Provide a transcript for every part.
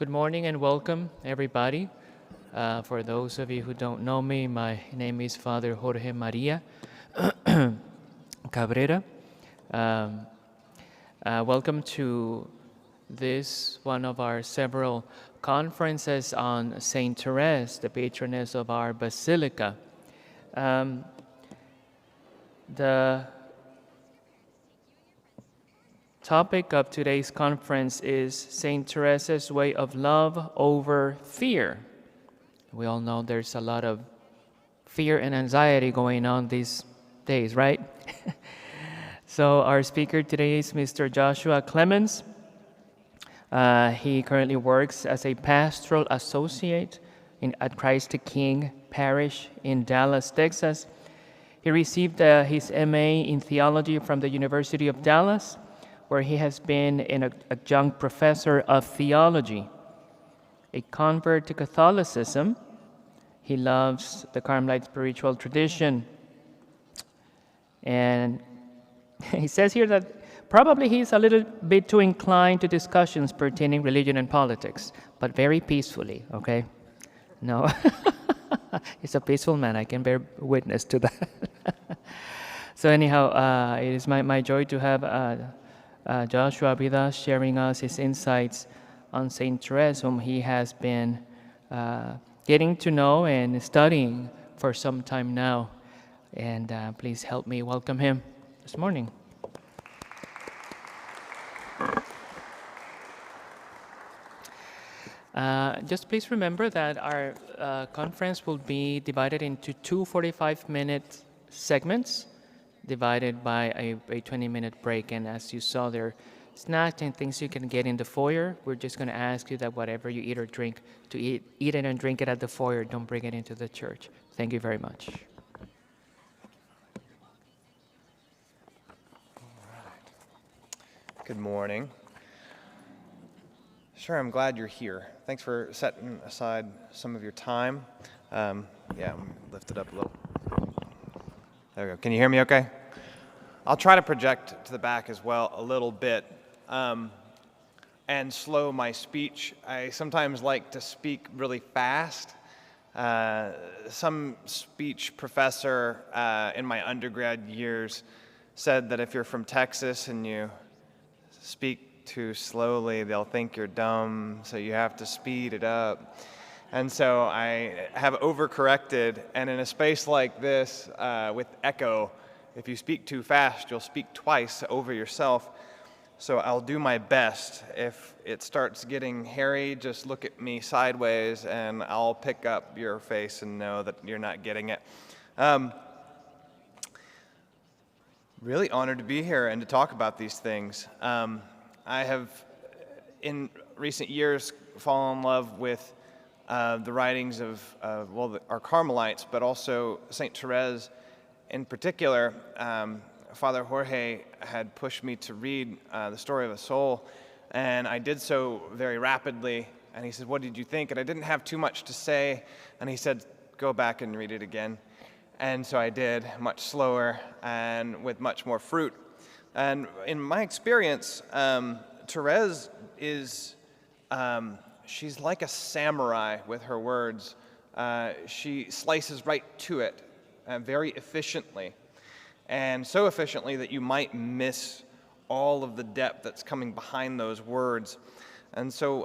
Good morning and welcome, everybody. For those of you who don't know me, my name is Father Jorge Maria Cabrera. Welcome to this one of our several conferences on Saint Thérèse, the patroness of our Basilica. The topic of today's conference is Saint Therese's way of love over fear. We all know there's a lot of fear and anxiety going on these days, right? So our speaker today is Mr. Joshua Clemmons. He currently works as a Pastoral Associate at Christ the King Parish in Dallas, Texas. He received his MA in Theology from the University of Dallas, where he has been an adjunct professor of theology. A convert to Catholicism, he loves the Carmelite spiritual tradition. And he says here that probably he's a little bit too inclined to discussions pertaining religion and politics, but very peacefully, okay? No, he's a peaceful man. I can bear witness to that. So anyhow, it is my joy to have Joshua with us, sharing us his insights on Saint Thérèse, whom he has been getting to know and studying for some time now. And please help me welcome him this morning. Just please remember that our conference will be divided into two 45-minute segments, divided by a 20-minute break. And as you saw, there are snacks and things you can get in the foyer. We're just going to ask you that whatever you eat or drink, to eat it and drink it at the foyer. Don't bring it into the church. Thank you very much. All right. Good morning. Sure, I'm glad you're here. Thanks for setting aside some of your time. I'm lift it up a little. There we go. Can you hear me okay? I'll try to project to the back as well a little bit and slow my speech. I sometimes like to speak really fast. Some speech professor in my undergrad years said that if you're from Texas and you speak too slowly, they'll think you're dumb, so you have to speed it up. And so I have overcorrected, and in a space like this with echo, if you speak too fast, you'll speak twice over yourself. So I'll do my best. If it starts getting hairy, just look at me sideways, and I'll pick up your face and know that you're not getting it. Really honored to be here and to talk about these things. I have, in recent years, fallen in love with the writings of our Carmelites, but also Saint Thérèse in particular. Father Jorge had pushed me to read The Story of a Soul, and I did so very rapidly. And he said, "What did you think?" And I didn't have too much to say, and he said, "Go back and read it again." And so I did, much slower and with much more fruit. And in my experience, Thérèse is she's like a samurai with her words. She slices right to it very efficiently, and so efficiently that you might miss all of the depth that's coming behind those words. And so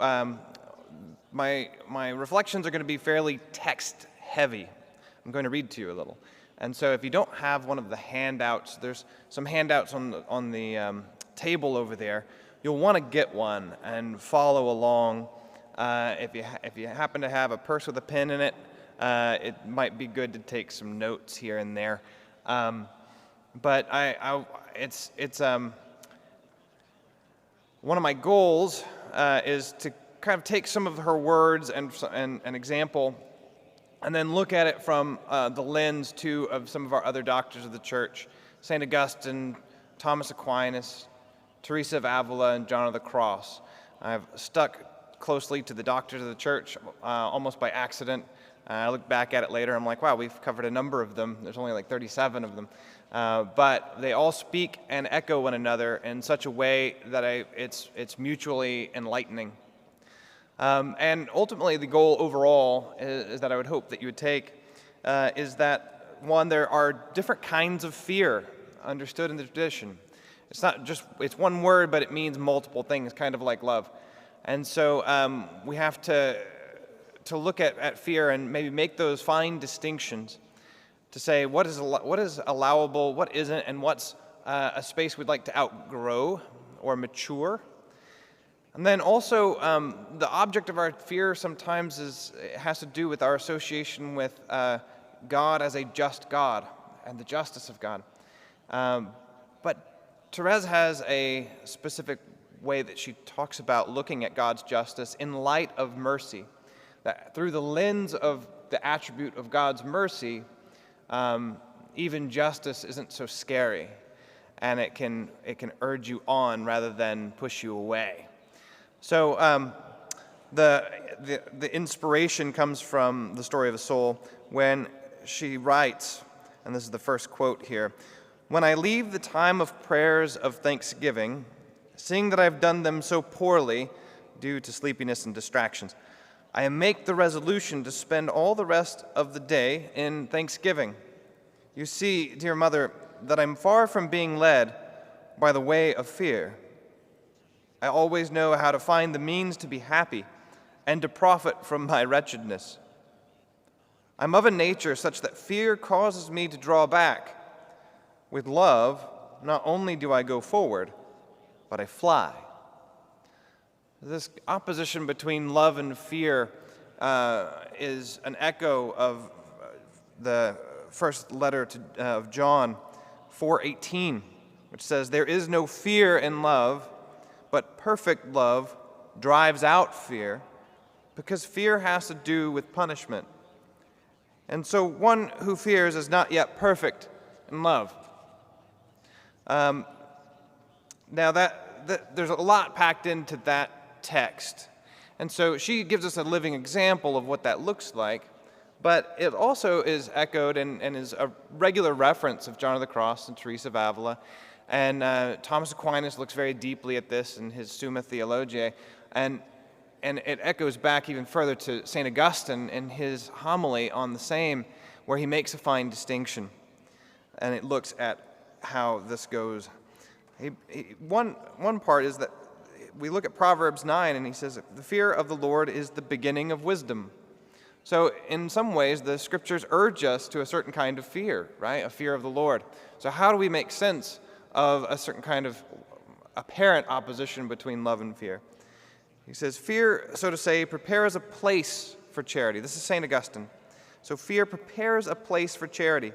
my reflections are going to be fairly text heavy. I'm going to read to you a little. And so if you don't have one of the handouts, there's some handouts on the table over there. You'll want to get one and follow along. If you happen to have a purse with a pen in it, it might be good to take some notes here and there. But it's one of my goals is to kind of take some of her words and an example, and then look at it from the lens too of some of our other doctors of the Church: Saint Augustine, Thomas Aquinas, Teresa of Avila, and John of the Cross. I've stuck closely to the doctors of the Church almost by accident. I look back at it later, I'm like, wow, we've covered a number of them. There's only like 37 of them. But they all speak and echo one another in such a way that it's mutually enlightening. And ultimately, the goal overall is that I would hope that you would take is that, one, there are different kinds of fear understood in the tradition. It's not just, it's one word, but it means multiple things, kind of like love. And so we have to look at fear and maybe make those fine distinctions to say what is allowable, what isn't, and what's a space we'd like to outgrow or mature. And then also, the object of our fear sometimes has to do with our association with God as a just God and the justice of God. But Thérèse has a specific way that she talks about looking at God's justice in light of mercy. That through the lens of the attribute of God's mercy, even justice isn't so scary, and it can urge you on rather than push you away. So the inspiration comes from the story of a soul when she writes, and this is the first quote here, "When I leave the time of prayers of thanksgiving, seeing that I've done them so poorly due to sleepiness and distractions, I make the resolution to spend all the rest of the day in thanksgiving. You see, dear mother, that I'm far from being led by the way of fear. I always know how to find the means to be happy and to profit from my wretchedness. I'm of a nature such that fear causes me to draw back. With love, not only do I go forward, but I fly." This opposition between love and fear is an echo of the first letter of John 4:18, which says, "There is no fear in love, but perfect love drives out fear, because fear has to do with punishment. And so one who fears is not yet perfect in love." Now there's a lot packed into that text. And so she gives us a living example of what that looks like, but it also is echoed and is a regular reference of John of the Cross and Teresa of Avila. And Thomas Aquinas looks very deeply at this in his Summa Theologiae, and it echoes back even further to St. Augustine in his homily on the same, where he makes a fine distinction, and it looks at how this goes. One part is that we look at Proverbs 9, and he says, "The fear of the Lord is the beginning of wisdom." So in some ways, the scriptures urge us to a certain kind of fear, right? A fear of the Lord. So how do we make sense of a certain kind of apparent opposition between love and fear? He says, "Fear, so to say, prepares a place for charity." This is St. Augustine. So fear prepares a place for charity.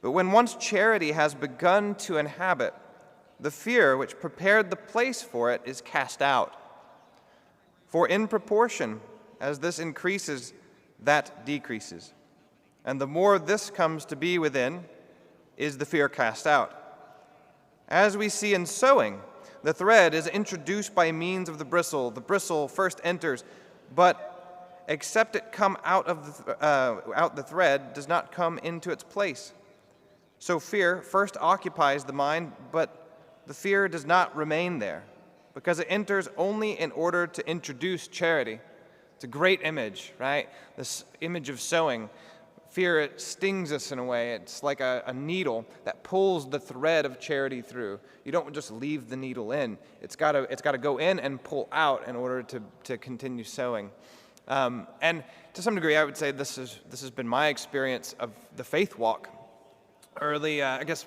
But when once charity has begun to inhabit, the fear which prepared the place for it is cast out. For in proportion as this increases, that decreases. And the more this comes to be within, is the fear cast out. As we see in sewing, the thread is introduced by means of the bristle. The bristle first enters, but except it come out the thread, does not come into its place. So fear first occupies the mind, but the fear does not remain there, because it enters only in order to introduce charity. It's a great image, right? This image of sewing. Fear, it stings us in a way. It's like a needle that pulls the thread of charity through. You don't just leave the needle in. It's got to go in and pull out in order to continue sewing. And to some degree, I would say this has been my experience of the faith walk. Early, I guess,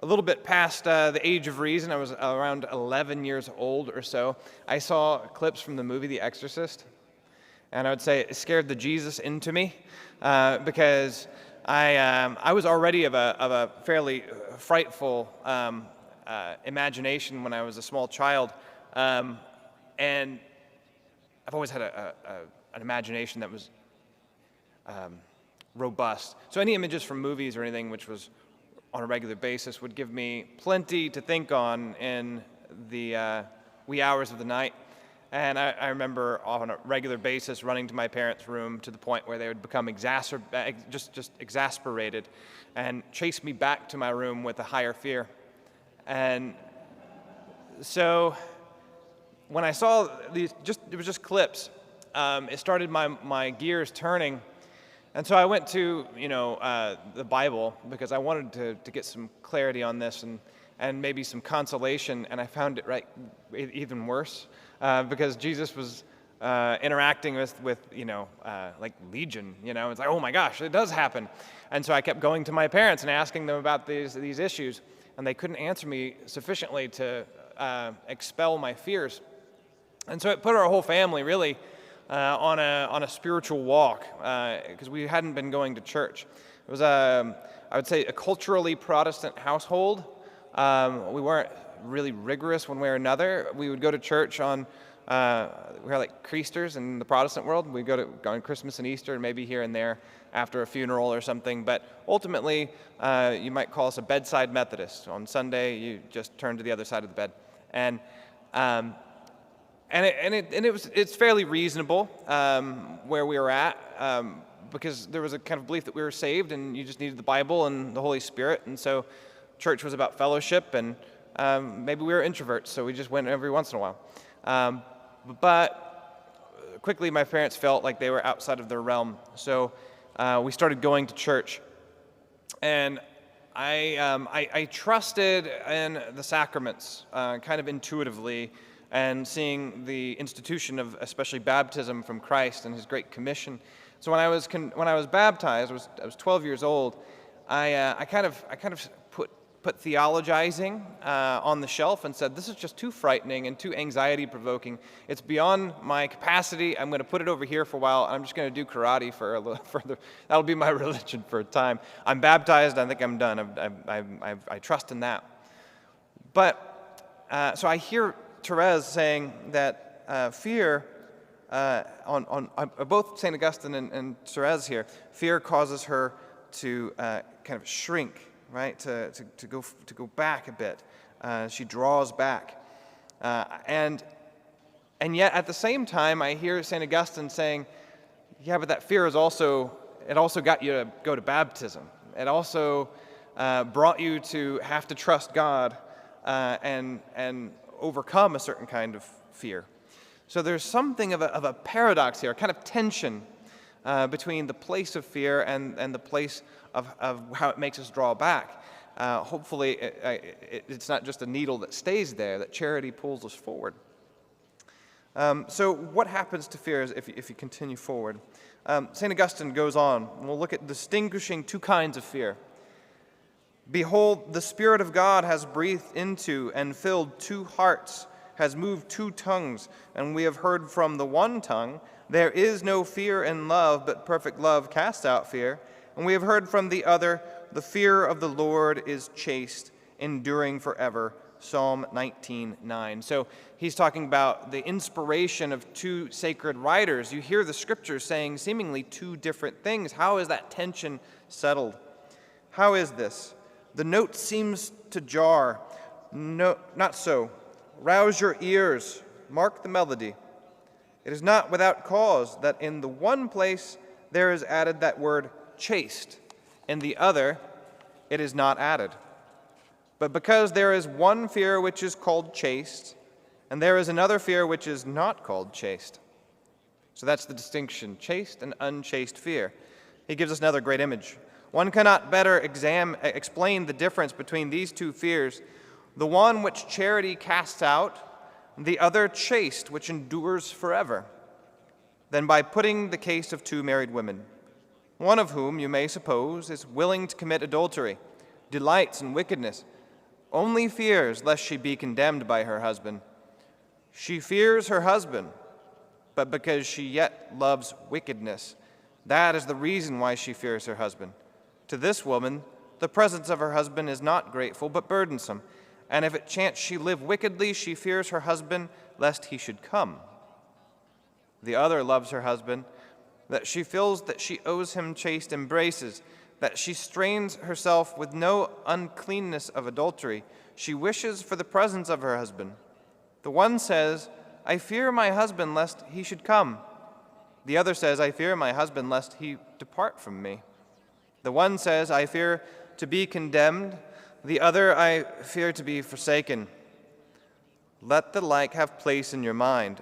a little bit past the age of reason. I was around 11 years old or so. I saw clips from the movie The Exorcist, and I would say it scared the Jesus into me. Because I was already of a fairly frightful imagination when I was a small child, and I've always had an imagination that was robust. So any images from movies or anything which was on a regular basis would give me plenty to think on in the wee hours of the night. And I remember on a regular basis running to my parents' room to the point where they would become just exasperated and chase me back to my room with a higher fear. And so when I saw these, it was just clips, it started my gears turning. And so I went to, the Bible because I wanted to get some clarity on this and maybe some consolation, and I found it even worse because Jesus was interacting with like Legion, It's like, oh my gosh, it does happen. And so I kept going to my parents and asking them about these issues, and they couldn't answer me sufficiently to expel my fears. And so it put our whole family really on a spiritual walk because we hadn't been going to church. It was I would say a culturally Protestant household. We weren't really rigorous one way or another. We would go to church on we were like Creasters in the Protestant world. We'd go on Christmas and Easter and maybe here and there after a funeral or something. But ultimately, you might call us a bedside Methodist. On Sunday, you just turn to the other side of the bed, it's fairly reasonable where we were at because there was a kind of belief that we were saved and you just needed the Bible and the Holy Spirit, and so church was about fellowship, and maybe we were introverts, so we just went every once in a while. But quickly my parents felt like they were outside of their realm, so we started going to church, and I trusted in the sacraments kind of intuitively, and seeing the institution of especially baptism from Christ and His Great Commission. So when I was baptized, I was 12 years old. I kind of put theologizing on the shelf and said, this is just too frightening and too anxiety-provoking. It's beyond my capacity. I'm going to put it over here for a while, and I'm just going to do karate for a little further. That'll be my religion for a time. I'm baptized. I think I'm done. I trust in that. But so I hear Thérèse saying that fear, on both St. Augustine and Thérèse here, fear causes her to kind of shrink, right? To go back a bit. She draws back, and yet at the same time, I hear St. Augustine saying, "Yeah, but that fear also got you to go to baptism. It also brought you to have to trust God and overcome a certain kind of fear." So there's something of a paradox here, a kind of tension between the place of fear and the place of how it makes us draw back. Hopefully it's not just a needle that stays there, that charity pulls us forward. So what happens to fears if you continue forward? St. Augustine goes on, and we'll look at distinguishing two kinds of fear. "Behold, the Spirit of God has breathed into and filled two hearts, has moved two tongues, and we have heard from the one tongue, there is no fear in love, but perfect love casts out fear. And we have heard from the other, the fear of the Lord is chaste, enduring forever." Psalm 19:9. So he's talking about the inspiration of two sacred writers. You hear the scriptures saying seemingly two different things. How is that tension settled? How is this? The note seems to jar. No, not so. Rouse your ears. Mark the melody. It is not without cause that in the one place there is added that word chaste. In the other, it is not added. But because there is one fear which is called chaste, and there is another fear which is not called chaste. So that's the distinction, chaste and unchaste fear. He gives us another great image. One cannot better explain the difference between these two fears, the one which charity casts out, the other chaste, which endures forever, than by putting the case of two married women, one of whom, you may suppose, is willing to commit adultery, delights in wickedness, only fears lest she be condemned by her husband. She fears her husband, but because she yet loves wickedness, that is the reason why she fears her husband. To this woman, the presence of her husband is not grateful, but burdensome. And if it chance she live wickedly, she fears her husband, lest he should come. The other loves her husband, that she feels that she owes him chaste embraces, that she strains herself with no uncleanness of adultery. She wishes for the presence of her husband. The one says, I fear my husband, lest he should come. The other says, I fear my husband, lest he depart from me. The one says, I fear to be condemned. The other, I fear to be forsaken. Let the like have place in your mind,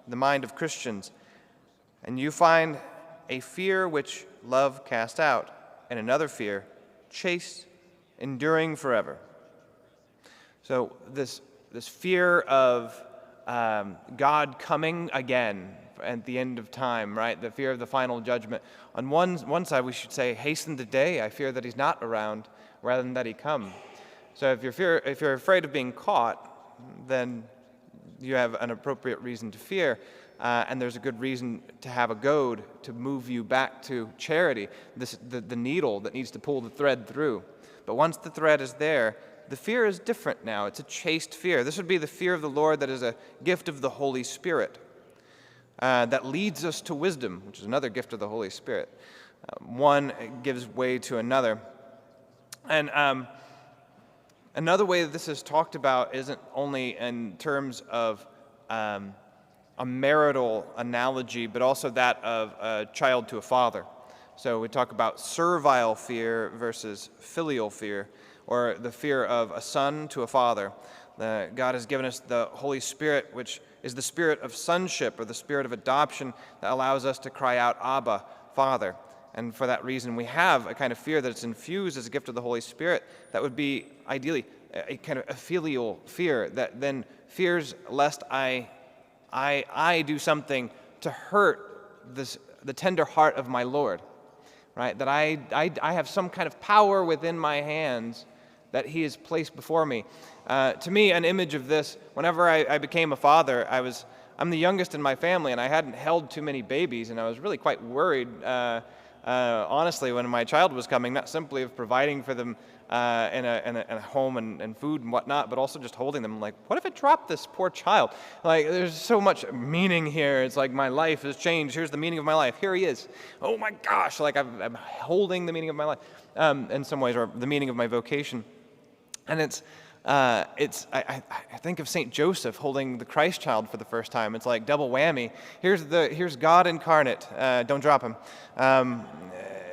the mind of Christians, and you find a fear which love cast out, and another fear, chaste, enduring forever. So this fear of God coming again at the end of time, right? The fear of the final judgment. On one side, we should say, hasten the day. I fear that he's not around, rather than that he come. So if you're afraid of being caught, then you have an appropriate reason to fear, and there's a good reason to have a goad to move you back to charity, the needle that needs to pull the thread through. But once the thread is there, the fear is different now. It's a chaste fear. This would be the fear of the Lord that is a gift of the Holy Spirit, that leads us to wisdom, which is another gift of the Holy Spirit. One gives way to another. And another way that this is talked about isn't only in terms of a marital analogy, but also that of a child to a father. So we talk about servile fear versus filial fear, or the fear of a son to a father. God has given us the Holy Spirit, which is the spirit of sonship, or the spirit of adoption that allows us to cry out, Abba, Father. And for that reason, we have a kind of fear that it's infused as a gift of the Holy Spirit that would be, ideally, a kind of a filial fear that then fears lest I do something to hurt the tender heart of my Lord, right? That I have some kind of power within my hands that he has placed before me. To me, an image of this, whenever I became a father, I'm the youngest in my family, and I hadn't held too many babies, and I was really quite worried, honestly, when my child was coming, not simply of providing for them in a home and food and whatnot, but also just holding them. Like, what if it dropped this poor child? Like, there's so much meaning here. It's like my life has changed. Here's the meaning of my life. Here he is. Oh my gosh! Like I'm holding the meaning of my life, in some ways, or the meaning of my vocation. And I think of Saint Joseph holding the Christ child for the first time. It's like double whammy. Here's God incarnate. Don't drop him.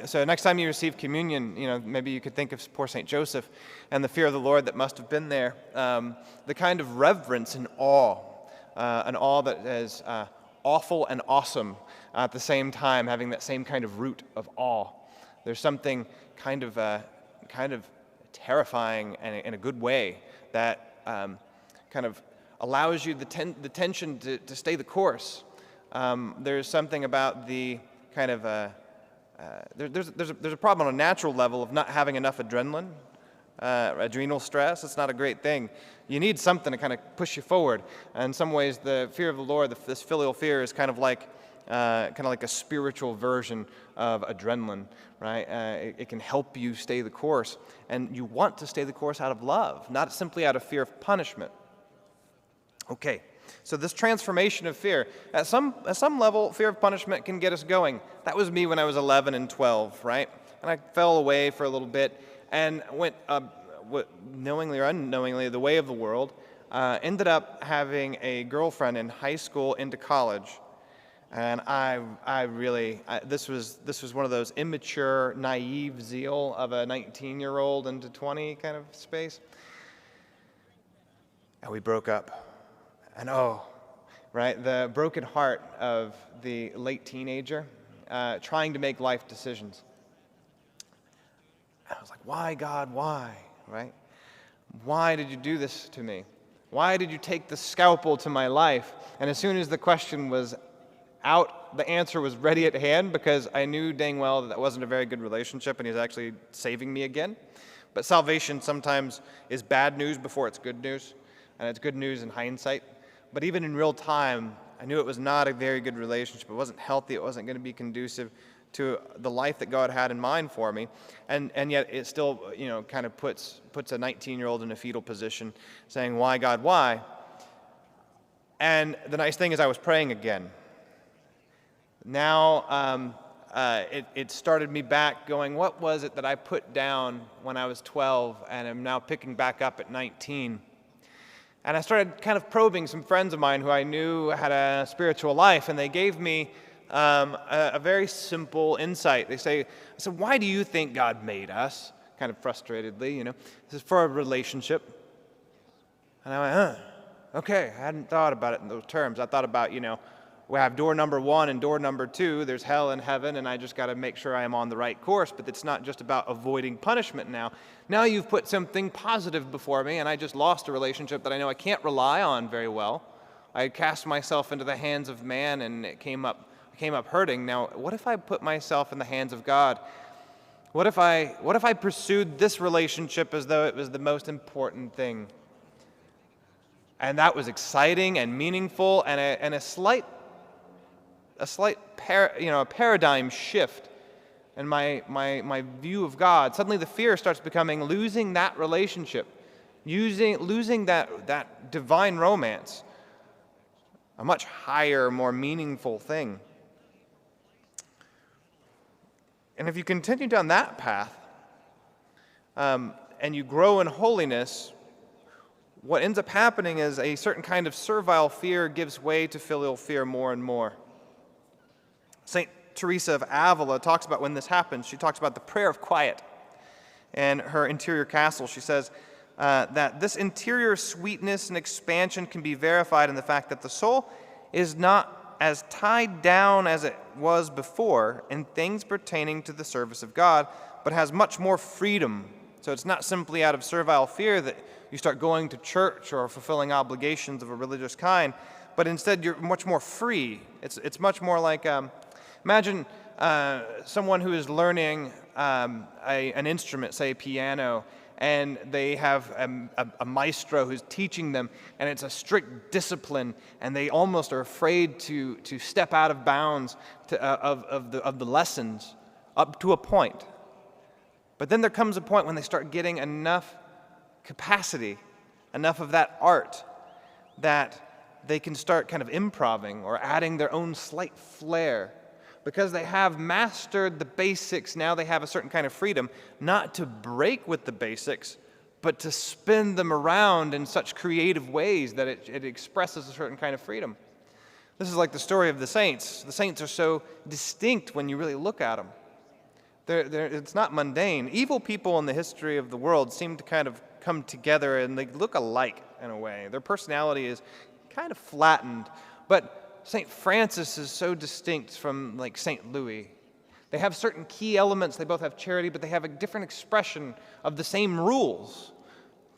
So next time you receive communion, maybe you could think of poor Saint Joseph and the fear of the Lord that must have been there. The kind of reverence and awe, an awe that is awful and awesome at the same time, having that same kind of root of awe. There's something kind of terrifying and in a good way that kind of allows you the tension to stay the course. There's something about the kind of there's a problem on a natural level of not having enough adrenaline, adrenal stress. It's not a great thing. You need something to kind of push you forward. And in some ways, the fear of the Lord, this filial fear, is kind of like a spiritual version of adrenaline, right? It can help you stay the course, and you want to stay the course out of love, not simply out of fear of punishment. Okay, so this transformation of fear, at some level, fear of punishment can get us going. That was me when I was 11 and 12, right? And I fell away for a little bit and went, knowingly or unknowingly, the way of the world. Ended up having a girlfriend in high school into college. And this was one of those immature, naive zeal of a 19-year-old into 20 kind of space. And we broke up. And right, the broken heart of the late teenager trying to make life decisions. I was like, why, God, why, right? Why did you do this to me? Why did you take the scalpel to my life? And as soon as the question was out, the answer was ready at hand, because I knew dang well that wasn't a very good relationship and he was actually saving me again. But salvation sometimes is bad news before it's good news, and it's good news in hindsight. But even in real time, I knew it was not a very good relationship. It wasn't healthy. It wasn't going to be conducive to the life that God had in mind for me. And yet it still, kind of puts a 19-year-old in a fetal position, saying, why, God, why? And the nice thing is I was praying again. Now it started me back going, what was it that I put down when I was 12 and am now picking back up at 19? And I started kind of probing some friends of mine who I knew had a spiritual life, and they gave me a very simple insight. I said, why do you think God made us? Kind of frustratedly, This is for a relationship. And I went, Okay, I hadn't thought about it in those terms. I thought about, we have door number 1 and door number 2. There's hell and heaven, and I just got to make sure I am on the right course. But it's not just about avoiding punishment now. Now you've put something positive before me, and I just lost a relationship that I know I can't rely on very well. I cast myself into the hands of man, and it came up hurting. Now, what if I put myself in the hands of God? What if I pursued this relationship as though it was the most important thing? And that was exciting and meaningful, and a slight paradigm shift in my view of God. Suddenly the fear starts becoming losing that relationship, losing that divine romance, a much higher, more meaningful thing. And if you continue down that path, and you grow in holiness, what ends up happening is a certain kind of servile fear gives way to filial fear more and more. St. Teresa of Avila talks about when this happens. She talks about the prayer of quiet and her interior castle. She says that this interior sweetness and expansion can be verified in the fact that the soul is not as tied down as it was before in things pertaining to the service of God, but has much more freedom. So it's not simply out of servile fear that you start going to church or fulfilling obligations of a religious kind, but instead you're much more free. It's much more like, imagine someone who is learning an instrument, say a piano, and they have a maestro who's teaching them, and it's a strict discipline, and they almost are afraid to step out of bounds of the lessons up to a point. But then there comes a point when they start getting enough capacity, enough of that art, that they can start kind of improving or adding their own slight flair. Because they have mastered the basics, now they have a certain kind of freedom, not to break with the basics, but to spin them around in such creative ways that it expresses a certain kind of freedom. This is like the story of the saints. The saints are so distinct when you really look at them. It's not mundane. Evil people in the history of the world seem to kind of come together and they look alike in a way. Their personality is kind of flattened, but St. Francis is so distinct from like St. Louis. They have certain key elements. They both have charity, but they have a different expression of the same rules.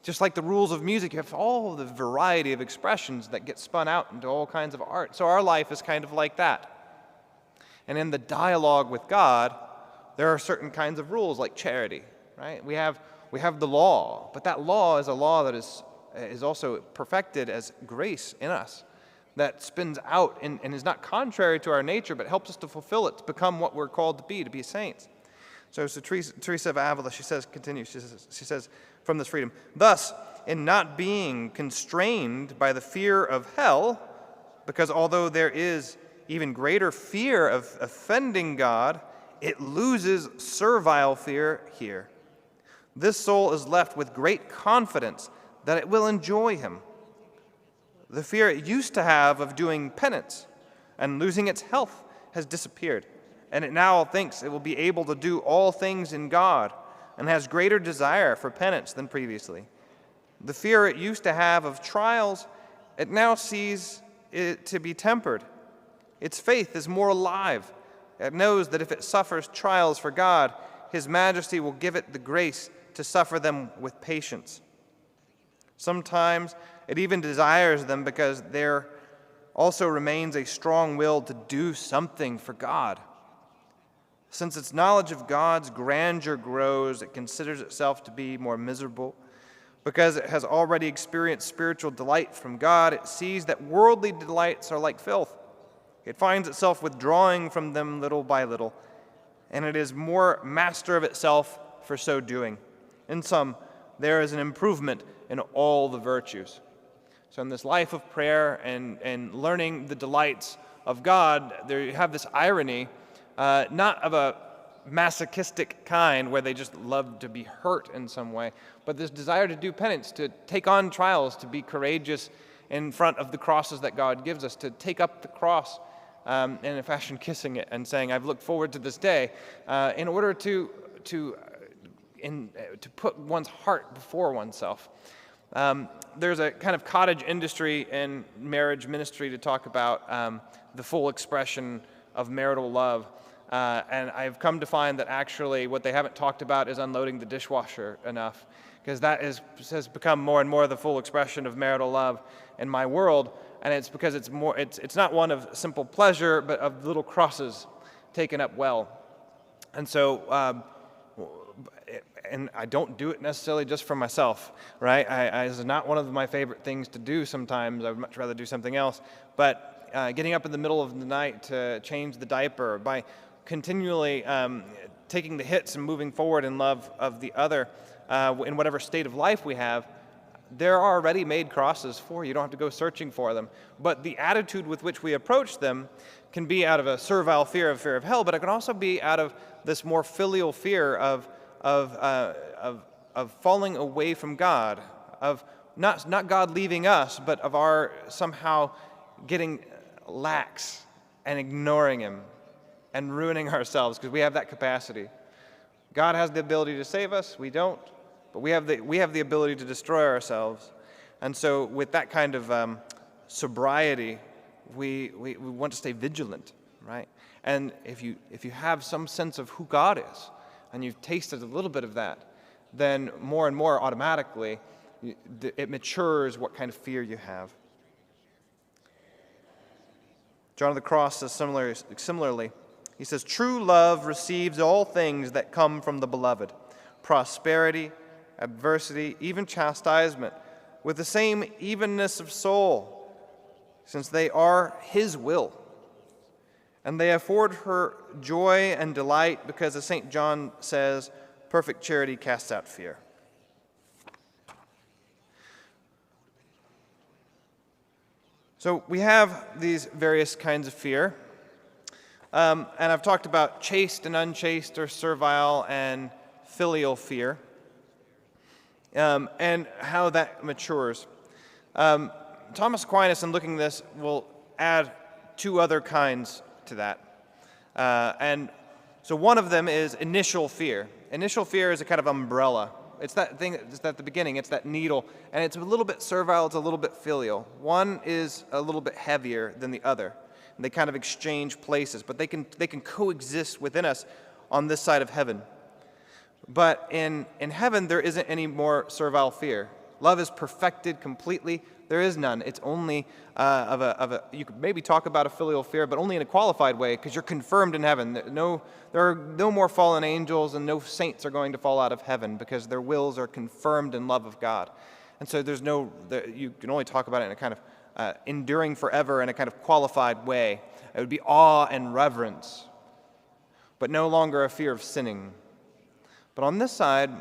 Just like the rules of music, you have all the variety of expressions that get spun out into all kinds of art. So our life is kind of like that. And in the dialogue with God, there are certain kinds of rules like charity, right? We have the law, but that law is a law that is also perfected as grace in us, that spins out and is not contrary to our nature, but helps us to fulfill it, to become what we're called to be saints. So Teresa of Avila, she says, from this freedom, thus, in not being constrained by the fear of hell, because although there is even greater fear of offending God, it loses servile fear here. This soul is left with great confidence that it will enjoy him. The fear it used to have of doing penance and losing its health has disappeared, and it now thinks it will be able to do all things in God and has greater desire for penance than previously. The fear it used to have of trials, it now sees it to be tempered. Its faith is more alive. It knows that if it suffers trials for God, His Majesty will give it the grace to suffer them with patience. Sometimes it even desires them because there also remains a strong will to do something for God. Since its knowledge of God's grandeur grows, it considers itself to be more miserable. Because it has already experienced spiritual delight from God, it sees that worldly delights are like filth. It finds itself withdrawing from them little by little, and it is more master of itself for so doing. In sum, there is an improvement in all the virtues. So in this life of prayer and learning the delights of God, there you have this irony, not of a masochistic kind where they just love to be hurt in some way, but this desire to do penance, to take on trials, to be courageous in front of the crosses that God gives us, to take up the cross in a fashion kissing it and saying, I've looked forward to this day, in order to put one's heart before oneself. There's a kind of cottage industry in marriage ministry to talk about the full expression of marital love. And I've come to find that actually what they haven't talked about is unloading the dishwasher enough, because that has become more and more the full expression of marital love in my world. And it's because it's not one of simple pleasure, but of little crosses taken up well. And so, and I don't do it necessarily just for myself, right? It's not one of my favorite things to do sometimes. I would much rather do something else. But getting up in the middle of the night to change the diaper, by continually taking the hits and moving forward in love of the other in whatever state of life we have, there are already made crosses for you. You don't have to go searching for them. But the attitude with which we approach them can be out of a servile fear of hell, but it can also be out of this more filial fear of falling away from God, of not God leaving us, but of our somehow getting lax and ignoring Him and ruining ourselves, because we have that capacity. God has the ability to save us, we don't, but we have the ability to destroy ourselves. And so with that kind of sobriety, we want to stay vigilant, right? And if you have some sense of who God is, and you've tasted a little bit of that, then more and more automatically it matures what kind of fear you have. John of the Cross says similarly, he says, "True love receives all things that come from the beloved, prosperity, adversity, even chastisement, with the same evenness of soul, since they are His will. And they afford her joy and delight, because, as St. John says, perfect charity casts out fear." So we have these various kinds of fear. And I've talked about chaste and unchaste, or servile and filial fear, and how that matures. Thomas Aquinas, in looking at this, will add two other kinds to that. And so one of them is initial fear. Initial fear is a kind of umbrella. It's that thing that's at the beginning. It's that needle. And it's a little bit servile. It's a little bit filial. One is a little bit heavier than the other. And they kind of exchange places. But they can coexist within us on this side of heaven. But in heaven, there isn't any more servile fear. Love is perfected completely. There is none. It's only you could maybe talk about a filial fear, but only in a qualified way, because you're confirmed in heaven. There are no more fallen angels, and no saints are going to fall out of heaven, because their wills are confirmed in love of God. And so you can only talk about it in a kind of enduring forever in a kind of qualified way. It would be awe and reverence, but no longer a fear of sinning. But on this side,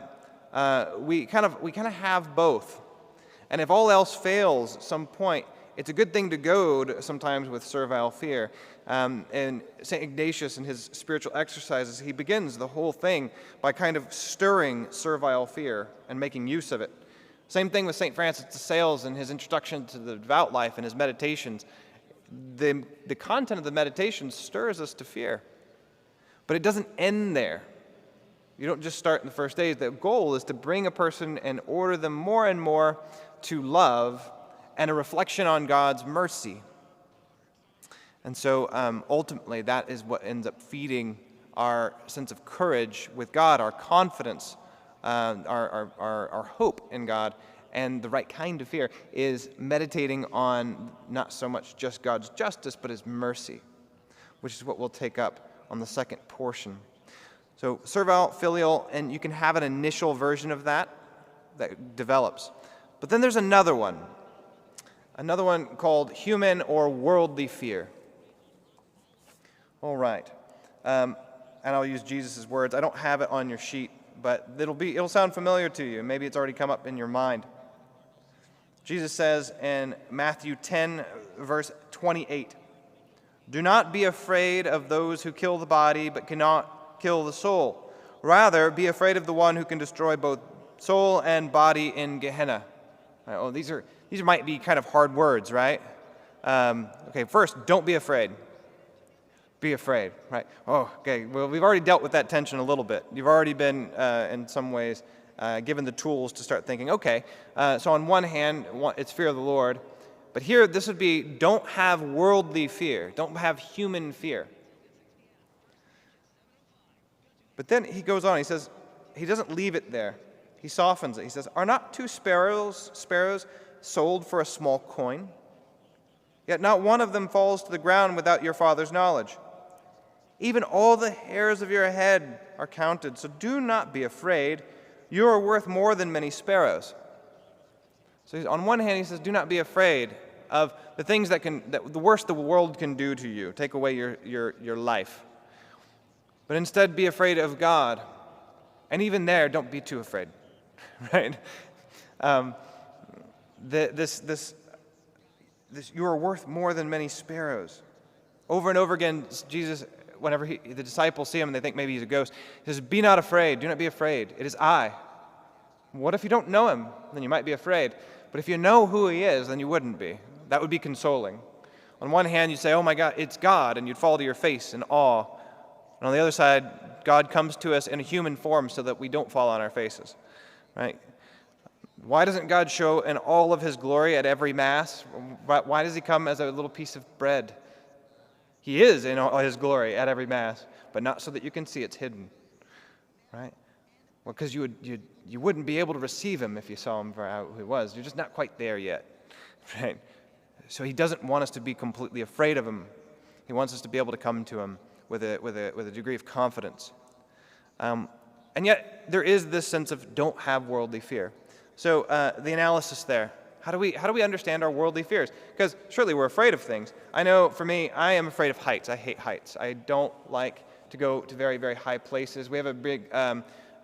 we kind of have both. And if all else fails at some point, it's a good thing to goad sometimes with servile fear. And St. Ignatius, in his spiritual exercises, he begins the whole thing by kind of stirring servile fear and making use of it. Same thing with St. Francis de Sales in his introduction to the devout life and his meditations. The content of the meditation stirs us to fear. But it doesn't end there. You don't just start in the first days. The goal is to bring a person and order them more and more to love and a reflection on God's mercy. And so ultimately that is what ends up feeding our sense of courage with God, our confidence, our hope in God. And the right kind of fear is meditating on not so much just God's justice, but His mercy, which is what we'll take up on the second portion. So servile, filial, and you can have an initial version of that develops. But then there's another one called human or worldly fear. All right. And I'll use Jesus' words. I don't have it on your sheet, but it'll sound familiar to you. Maybe it's already come up in your mind. Jesus says in Matthew 10, verse 28, "Do not be afraid of those who kill the body, but cannot kill the soul. Rather, be afraid of the one who can destroy both soul and body in Gehenna." Oh, these might be kind of hard words, right? Okay, first, don't be afraid. Be afraid, right? Oh, okay. Well, we've already dealt with that tension a little bit. You've already been, in some ways, given the tools to start thinking, okay, so on one hand, it's fear of the Lord, but here this would be don't have worldly fear, don't have human fear. But then he goes on, he says, he doesn't leave it there. He softens it. He says, are not 2 sparrows sold for a small coin? Yet not one of them falls to the ground without your Father's knowledge. Even all the hairs of your head are counted, so do not be afraid. You are worth more than many sparrows. So on one hand, he says, do not be afraid of the things that the worst the world can do to you, take away your life. But instead, be afraid of God. And even there, don't be too afraid, right? You are worth more than many sparrows. Over and over again, Jesus, whenever the disciples see him and they think maybe he's a ghost, he says, be not afraid, do not be afraid. It is I. What if you don't know him? Then you might be afraid. But if you know who he is, then you wouldn't be. That would be consoling. On one hand, you say, oh my God, it's God, and you'd fall to your face in awe. And on the other side, God comes to us in a human form so that we don't fall on our faces, right? Why doesn't God show in all of his glory at every Mass? Why does he come as a little piece of bread? He is in all his glory at every Mass, but not so that you can see it's hidden, right? Well, because you wouldn't be able to receive him if you saw him for how he was. You're just not quite there yet, right? So he doesn't want us to be completely afraid of him. He wants us to be able to come to him with a degree of confidence. And yet, there is this sense of don't have worldly fear. So the analysis there, how do we understand our worldly fears? Because surely we're afraid of things. I know for me, I am afraid of heights. I hate heights. I don't like to go to very, very high places. We have a big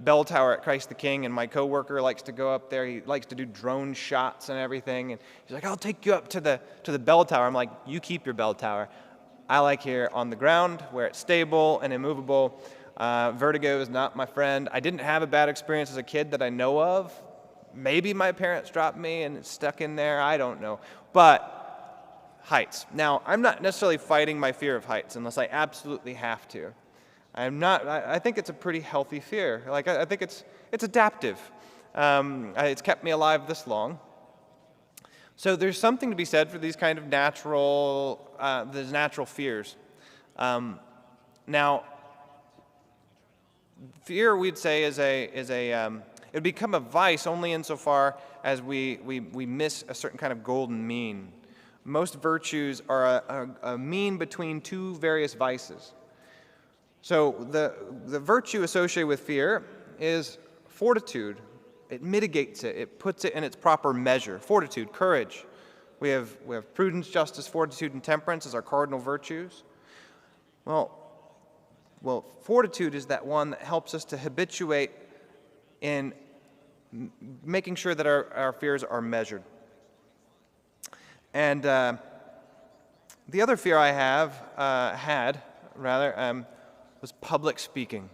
bell tower at Christ the King, and my coworker likes to go up there. He likes to do drone shots and everything. And he's like, I'll take you up to the bell tower. I'm like, you keep your bell tower. I like here on the ground where it's stable and immovable. Vertigo is not my friend. I didn't have a bad experience as a kid that I know of. Maybe my parents dropped me and it's stuck in there. I don't know. But heights. Now, I'm not necessarily fighting my fear of heights unless I absolutely have to. I think it's a pretty healthy fear. Like, I think it's adaptive. It's kept me alive this long. So there's something to be said for these kind of natural fears. Now, fear, we'd say, it would become a vice only insofar as we miss a certain kind of golden mean. Most virtues are a mean between two various vices. So the virtue associated with fear is fortitude. It mitigates it. It puts it in its proper measure. Fortitude, courage. We have prudence, justice, fortitude, and temperance as our cardinal virtues. Well, fortitude is that one that helps us to habituate in making sure that our fears are measured. And the other fear I had was public speaking.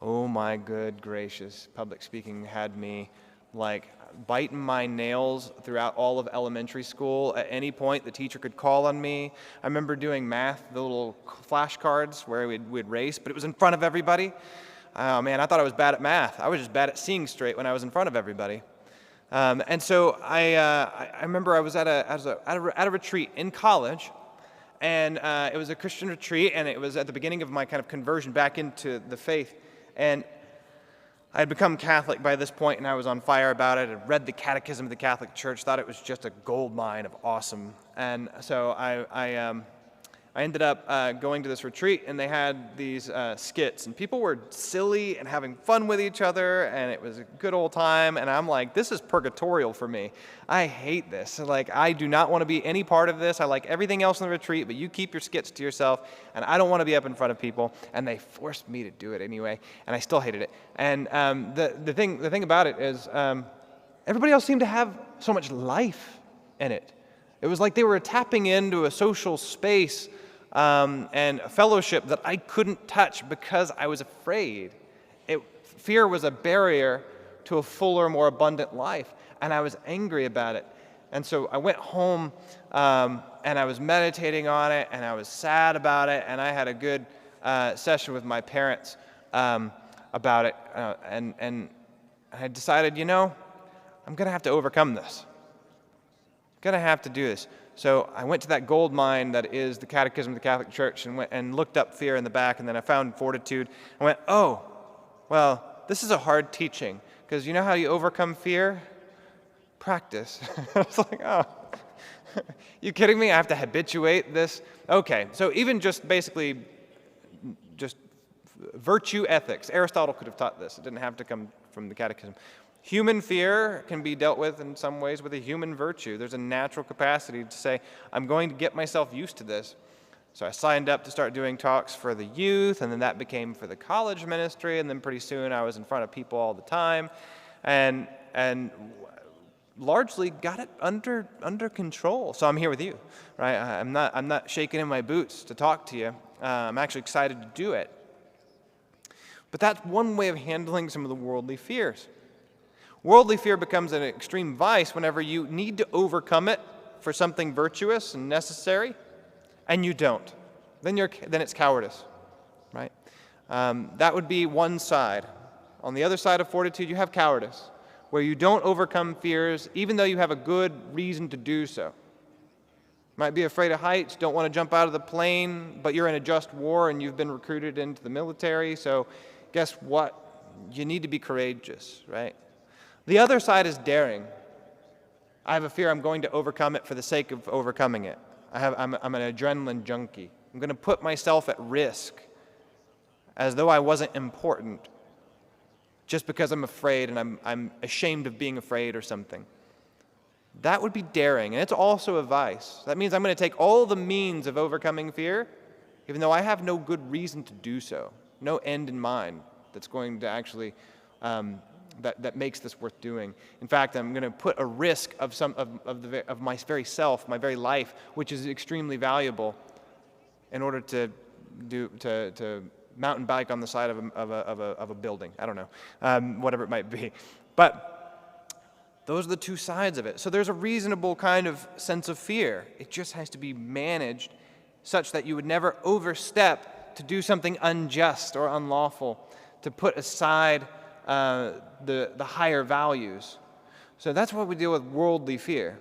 Oh my good gracious, public speaking had me like biting my nails throughout all of elementary school. At any point, the teacher could call on me. I remember doing math, the little flashcards where we'd race, but it was in front of everybody. Oh man, I thought I was bad at math. I was just bad at seeing straight when I was in front of everybody. And so I remember I was at a retreat in college, and it was a Christian retreat, and it was at the beginning of my kind of conversion back into the faith. And I had become Catholic by this point, and I was on fire about it. I read the Catechism of the Catholic Church, thought it was just a gold mine of awesome. And so I ended up going to this retreat, and they had these skits, and people were silly and having fun with each other, and it was a good old time. And I'm like, this is purgatorial for me. I hate this. Like, I do not want to be any part of this. I like everything else in the retreat, but you keep your skits to yourself, and I don't want to be up in front of people. And they forced me to do it anyway, and I still hated it. And the thing about it is, everybody else seemed to have so much life in it. It was like they were tapping into a social space and a fellowship that I couldn't touch because I was afraid. Fear was a barrier to a fuller, more abundant life, and I was angry about it. And so I went home, and I was meditating on it, and I was sad about it, and I had a good session with my parents about it, and I decided, I'm going to have to overcome this. I'm going to have to do this. So I went to that gold mine that is the Catechism of the Catholic Church and went and looked up fear in the back, and then I found fortitude. I went, oh, well, this is a hard teaching, because you know how you overcome fear? Practice. I was like, oh, you kidding me? I have to habituate this? Okay, so even just basically just virtue ethics. Aristotle could have taught this. It didn't have to come from the Catechism. Human fear can be dealt with in some ways with a human virtue. There's a natural capacity to say, I'm going to get myself used to this. So I signed up to start doing talks for the youth, and then that became for the college ministry, and then pretty soon I was in front of people all the time, and largely got it under control. So I'm here with you, right? I'm not shaking in my boots to talk to you. I'm actually excited to do it. But that's one way of handling some of the worldly fears. Worldly fear becomes an extreme vice whenever you need to overcome it for something virtuous and necessary, and you don't. Then it's cowardice, right? That would be one side. On the other side of fortitude, you have cowardice, where you don't overcome fears, even though you have a good reason to do so. Might be afraid of heights, don't want to jump out of the plane, but you're in a just war and you've been recruited into the military, so guess what? You need to be courageous, right? The other side is daring. I have a fear, I'm going to overcome it for the sake of overcoming it. I'm an adrenaline junkie. I'm going to put myself at risk as though I wasn't important just because I'm afraid and I'm ashamed of being afraid or something. That would be daring, and it's also a vice. That means I'm going to take all the means of overcoming fear, even though I have no good reason to do so, no end in mind that's going to actually that makes this worth doing. In fact, I'm going to put a risk of my very self, my very life, which is extremely valuable, in order to mountain bike on the side of a building. I don't know, whatever it might be. But those are the two sides of it. So there's a reasonable kind of sense of fear. It just has to be managed such that you would never overstep to do something unjust or unlawful, to put aside the higher values. So that's what we deal with worldly fear.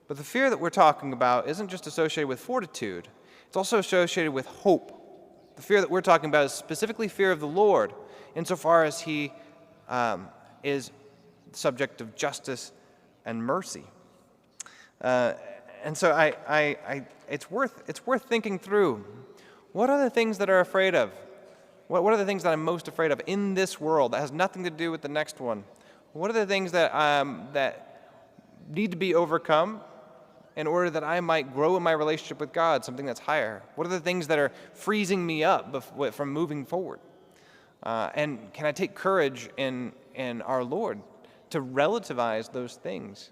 But the fear that we're talking about isn't just associated with fortitude. It's also associated with hope. The fear that we're talking about is specifically fear of the Lord, insofar as he is the subject of justice and mercy. And so it's worth thinking through. What are the things that are afraid of? What are the things that I'm most afraid of in this world that has nothing to do with the next one? What are the things that need to be overcome in order that I might grow in my relationship with God, something that's higher? What are the things that are freezing me up from moving forward? And can I take courage in our Lord to relativize those things?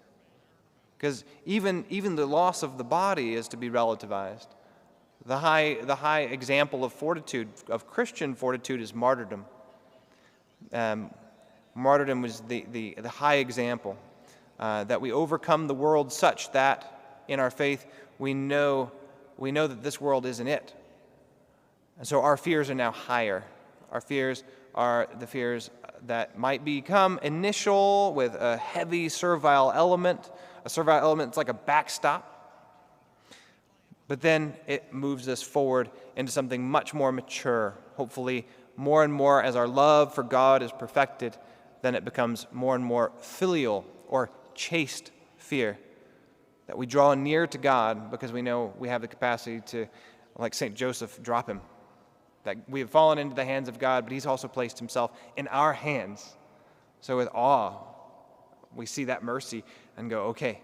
Because even the loss of the body is to be relativized. The high example of fortitude, of Christian fortitude, is martyrdom. Martyrdom was the high example, that we overcome the world such that in our faith we know that this world isn't it. And so our fears are now higher. Our fears are the fears that might become initial with a heavy servile element. A servile element that's like a backstop. But then it moves us forward into something much more mature. Hopefully, more and more as our love for God is perfected, then it becomes more and more filial or chaste fear. That we draw near to God because we know we have the capacity to, like St. Joseph, drop him. That we have fallen into the hands of God, but he's also placed himself in our hands. So with awe, we see that mercy and go, okay,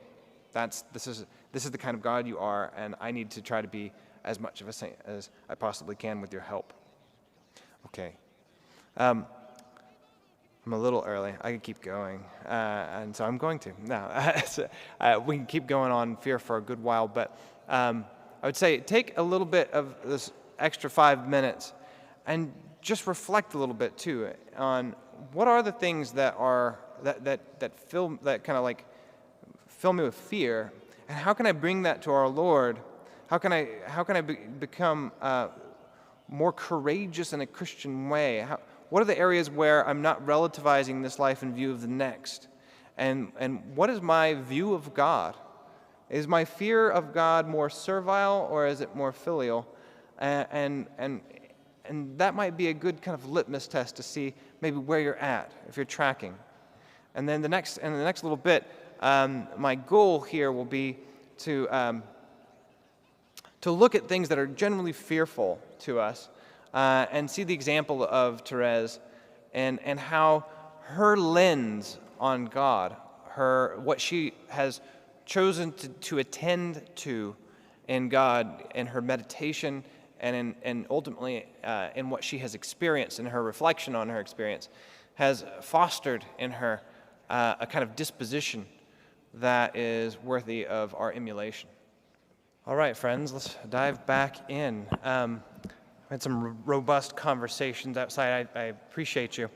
this is the kind of God you are, and I need to try to be as much of a saint as I possibly can with your help. Okay. I'm a little early. I could keep going, and so I'm going to. No, we can keep going on fear for a good while, but I would say take a little bit of this extra 5 minutes and just reflect a little bit too on what are the things that fill me with fear, and how can I bring that to our Lord? How can I become more courageous in a Christian way? what are the areas where I'm not relativizing this life in view of the next? And what is my view of God? Is my fear of God more servile, or is it more filial? And that might be a good kind of litmus test to see maybe where you're at, if you're tracking. And then in the next little bit, my goal here will be to look at things that are generally fearful to us, and see the example of Thérèse and how her lens on God, what she has chosen to attend to in God in her meditation and ultimately in what she has experienced in her reflection on her experience, has fostered in her a kind of disposition that is worthy of our emulation. All right, friends, let's dive back in. We had some robust conversations outside. I appreciate you.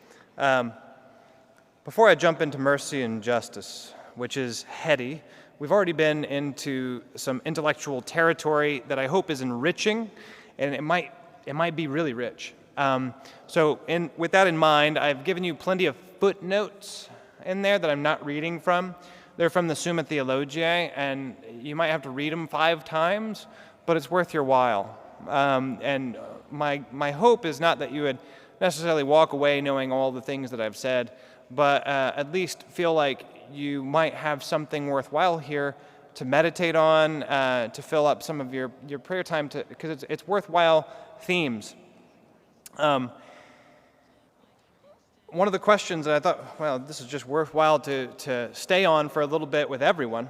Before I jump into mercy and justice, which is heady, we've already been into some intellectual territory that I hope is enriching, and it might be really rich. So with that in mind, I've given you plenty of footnotes in there that I'm not reading from. They're from the Summa Theologiae, and you might have to read them 5 times, but it's worth your while. And my hope is not that you would necessarily walk away knowing all the things that I've said, but at least feel like you might have something worthwhile here to meditate on, to fill up some of your prayer time, because it's worthwhile themes. One of the questions that I thought, well, this is just worthwhile to stay on for a little bit with everyone.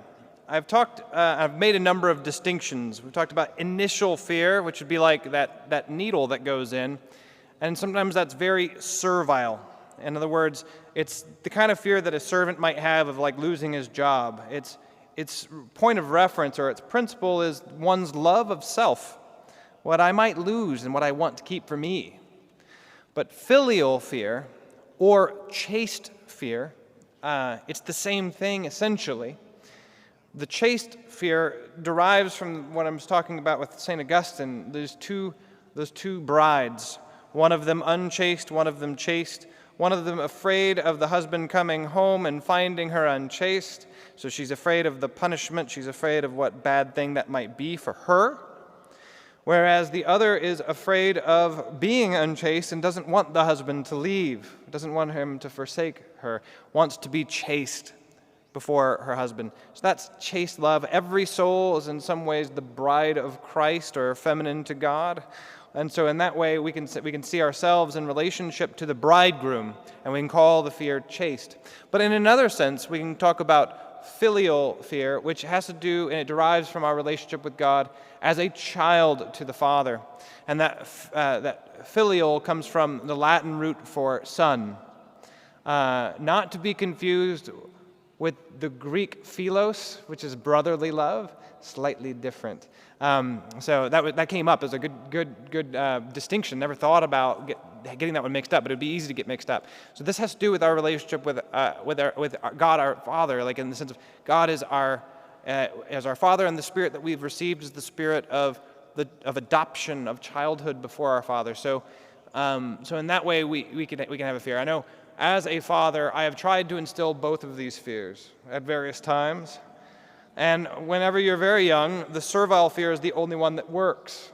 I've made a number of distinctions. We've talked about initial fear, which would be like that needle that goes in, and sometimes that's very servile. In other words, it's the kind of fear that a servant might have of like losing his job. Its point of reference or its principle is one's love of self, what I might lose and what I want to keep for me. But filial fear, or chaste fear, it's the same thing essentially. The chaste fear derives from what I was talking about with St. Augustine, those two brides, one of them unchaste, one of them chaste, one of them afraid of the husband coming home and finding her unchaste, so she's afraid of the punishment, she's afraid of what bad thing that might be for her, whereas the other is afraid of being unchaste and doesn't want the husband to leave, doesn't want him to forsake her, wants to be chaste before her husband. So that's chaste love. Every soul is in some ways the bride of Christ or feminine to God. And so in that way we can see ourselves in relationship to the bridegroom, and we can call the fear chaste. But in another sense, we can talk about filial fear, which has to do, and it derives from our relationship with God as a child to the Father. And that filial comes from the Latin root for son. Not to be confused with the Greek philos, which is brotherly love, slightly different. So that came up as a good distinction. Never thought about getting that one mixed up, but it would be easy to get mixed up. So this has to do with our relationship with God, our Father, like in the sense of God is our Father, and the Spirit that we've received is the Spirit of adoption, of childhood before our Father. So in that way we can have a fear. I know. As a father, I have tried to instill both of these fears at various times. And whenever you're very young, the servile fear is the only one that works.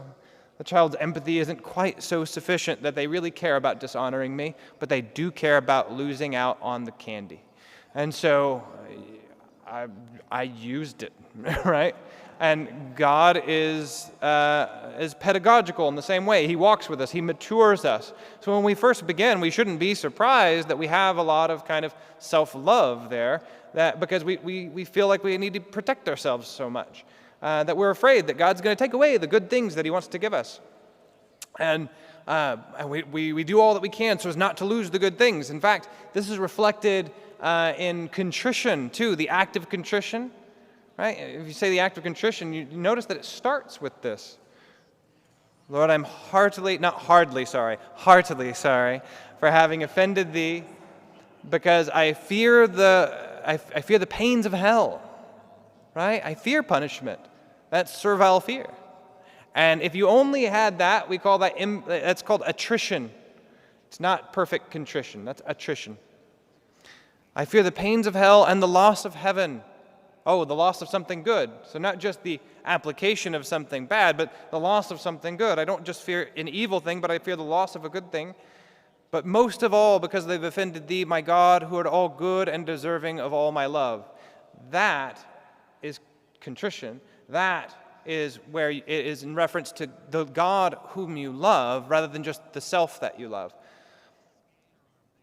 The child's empathy isn't quite so sufficient that they really care about dishonoring me, but they do care about losing out on the candy. And so I used it, right? And God is pedagogical in the same way. He walks with us. He matures us. So when we first begin, we shouldn't be surprised that we have a lot of kind of self-love there, because we feel like we need to protect ourselves so much, that we're afraid that God's going to take away the good things that He wants to give us. And we do all that we can so as not to lose the good things. In fact, this is reflected in contrition too, the act of contrition. Right? If you say the act of contrition, you notice that it starts with this. Lord, I'm heartily sorry for having offended thee, because I fear the pains of hell. Right? I fear punishment. That's servile fear. And if you only had that, we call that's called attrition. It's not perfect contrition. That's attrition. I fear the pains of hell and the loss of heaven. Oh, the loss of something good. So not just the application of something bad, but the loss of something good. I don't just fear an evil thing, but I fear the loss of a good thing. But most of all, because they've offended thee, my God, who art all good and deserving of all my love. That is contrition. That is where it is in reference to the God whom you love, rather than just the self that you love.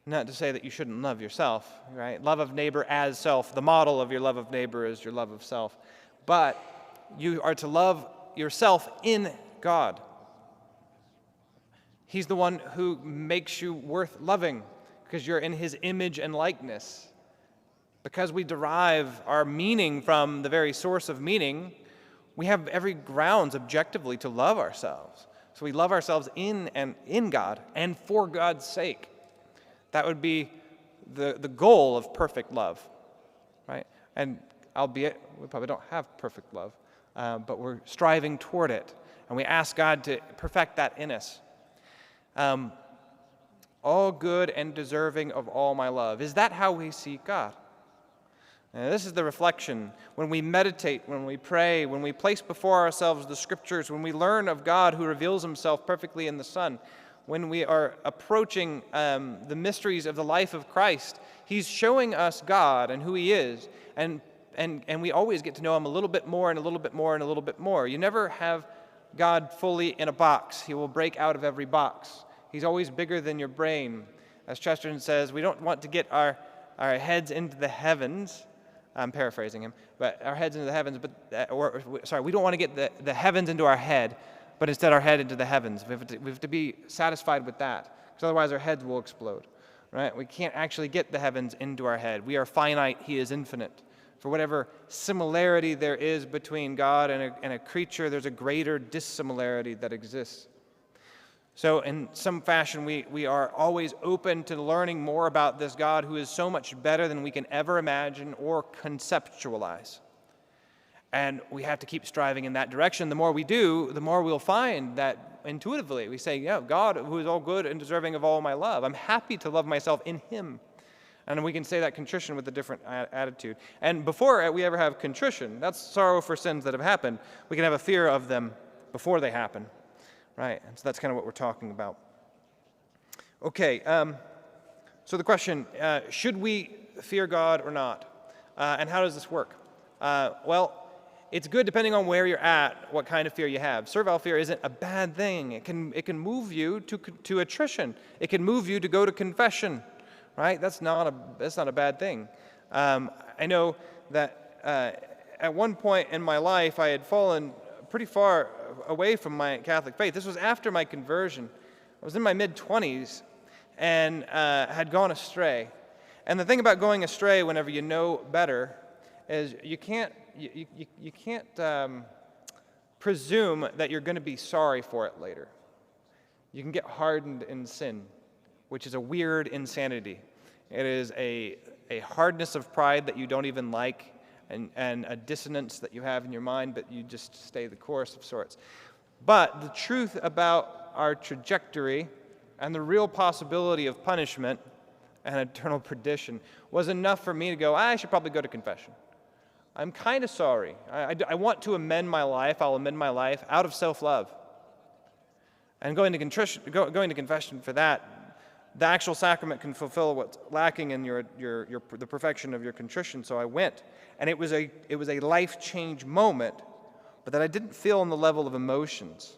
Not to say that you shouldn't love yourself, right? Love of neighbor as self. The model of your love of neighbor is your love of self. But you are to love yourself in God. He's the one who makes you worth loving because you're in his image and likeness. Because we derive our meaning from the very source of meaning, we have every grounds objectively to love ourselves. So we love ourselves in God and for God's sake. That would be the goal of perfect love, right? And albeit we probably don't have perfect love, but we're striving toward it. And we ask God to perfect that in us. All good and deserving of all my love. Is that how we see God? And this is the reflection. When we meditate, when we pray, when we place before ourselves the Scriptures, when we learn of God who reveals himself perfectly in the Son, when we are approaching the mysteries of the life of Christ, he's showing us God and who he is, and we always get to know him a little bit more and a little bit more and a little bit more. You never have God fully in a box. He will break out of every box. He's always bigger than your brain. As Chesterton says, we don't want to get our heads into the heavens. I'm paraphrasing him, but our heads into the heavens, we don't want to get the heavens into our head, but instead our head into the heavens. We have to be satisfied with that, because otherwise our heads will explode, right? We can't actually get the heavens into our head. We are finite, he is infinite. For whatever similarity there is between God and a creature, there's a greater dissimilarity that exists. So in some fashion, we are always open to learning more about this God who is so much better than we can ever imagine or conceptualize. And we have to keep striving in that direction. The more we do, the more we'll find that intuitively. We say, yeah, God who is all good and deserving of all my love. I'm happy to love myself in him. And we can say that contrition with a different attitude. And before we ever have contrition, that's sorrow for sins that have happened. We can have a fear of them before they happen. Right, and so that's kind of what we're talking about. Okay, so the question, should we fear God or not? And how does this work? Well, it's good depending on where you're at, what kind of fear you have. Servile fear isn't a bad thing. It can move you to attrition. It can move you to go to confession, right? That's not a bad thing. I know that at one point in my life, I had fallen pretty far away from my Catholic faith. This was after my conversion. I was in my mid-20s and had gone astray. And the thing about going astray whenever you know better is you can't presume that you're going to be sorry for it later. You can get hardened in sin, which is a weird insanity. It is a hardness of pride that you don't even like, and a dissonance that you have in your mind, but you just stay the course of sorts. But the truth about our trajectory and the real possibility of punishment and eternal perdition was enough for me to go, I should probably go to confession. I'm kind of sorry. I want to amend my life. I'll amend my life out of self-love. And going to confession for that, the actual sacrament can fulfill what's lacking in the perfection of your contrition. So I went, and it was a life change moment, but that I didn't feel on the level of emotions.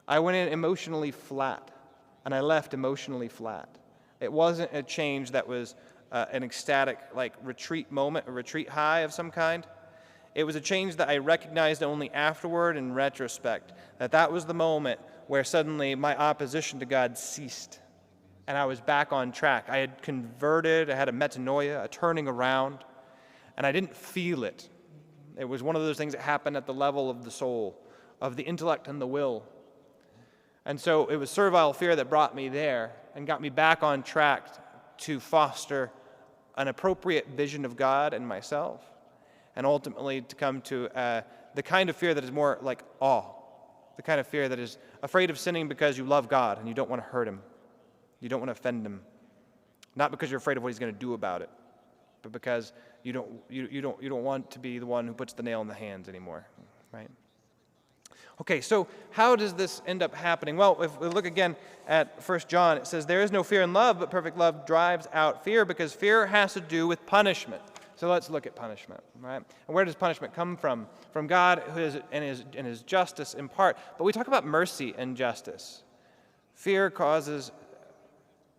I went in emotionally flat, and I left emotionally flat. It wasn't a change that was an ecstatic retreat moment, a retreat high of some kind. It was a change that I recognized only afterward in retrospect, that was the moment where suddenly my opposition to God ceased. And I was back on track. I had converted, I had a metanoia, a turning around, and I didn't feel it. It was one of those things that happened at the level of the soul, of the intellect and the will. And so it was servile fear that brought me there and got me back on track to foster an appropriate vision of God and myself, and ultimately to come to the kind of fear that is more like awe, the kind of fear that is afraid of sinning because you love God and you don't want to hurt him. You don't want to offend him. Not because you're afraid of what he's going to do about it, but because you don't want to be the one who puts the nail in the hands anymore, right? Okay, so how does this end up happening? Well, if we look again at 1 John, it says, there is no fear in love, but perfect love drives out fear, because fear has to do with punishment. So let's look at punishment, right? And where does punishment come from? From God, who is in his justice in part. But we talk about mercy and justice. Fear causes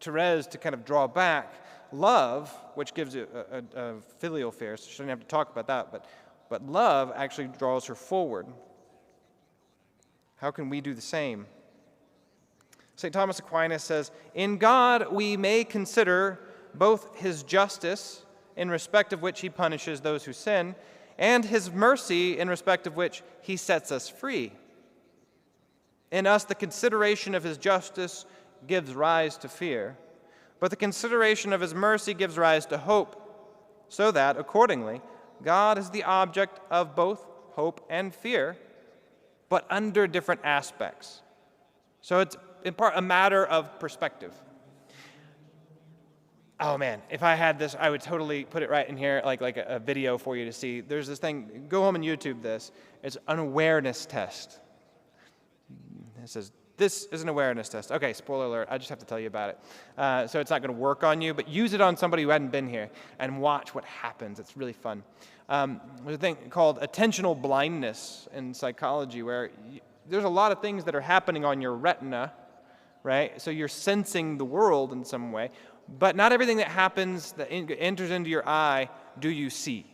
Thérèse to kind of draw back. Love, which gives you a filial fear, so she doesn't have to talk about that, but love actually draws her forward. How can we do the same? St. Thomas Aquinas says, in God we may consider both his justice, in respect of which he punishes those who sin, and his mercy, in respect of which he sets us free. In us, the consideration of his justice gives rise to fear, but the consideration of his mercy gives rise to hope, so that, accordingly, God is the object of both hope and fear, but under different aspects. So it's in part a matter of perspective. Oh man, if I had this, I would totally put it right in here, like a video for you to see. There's this thing, go home and YouTube this. It's an awareness test. It says, this is an awareness test. Okay, spoiler alert, I just have to tell you about it. So it's not going to work on you, but use it on somebody who hadn't been here and watch what happens. It's really fun. There's a thing called attentional blindness in psychology where there's a lot of things that are happening on your retina, right? So you're sensing the world in some way, but not everything that happens that enters into your eye do you see,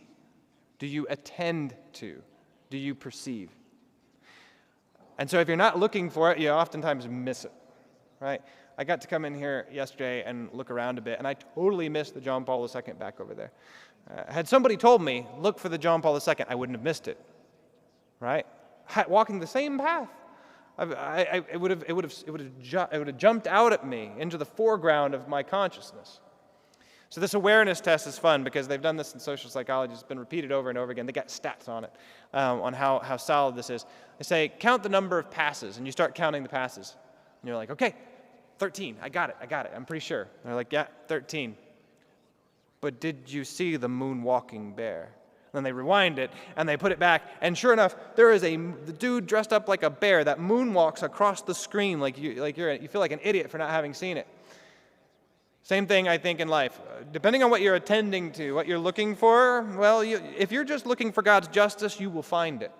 do you attend to, do you perceive. And so if you're not looking for it, you oftentimes miss it, right? I got to come in here yesterday and look around a bit, and I totally missed the John Paul II back over there. Had somebody told me, look for the John Paul II, I wouldn't have missed it, right? Walking the same path, it would have jumped out at me into the foreground of my consciousness. So this awareness test is fun because they've done this in social psychology. It's been repeated over and over again. They got stats on it, on how solid this is. They say, count the number of passes, and you start counting the passes. And you're like, okay, 13, I got it, I'm pretty sure. And they're like, yeah, 13. But did you see the moonwalking bear? And then they rewind it, and they put it back, and sure enough, there is the dude dressed up like a bear that moonwalks across the screen you feel like an idiot for not having seen it. Same thing, I think, in life. Depending on what you're attending to, what you're looking for, well, if you're just looking for God's justice, you will find it.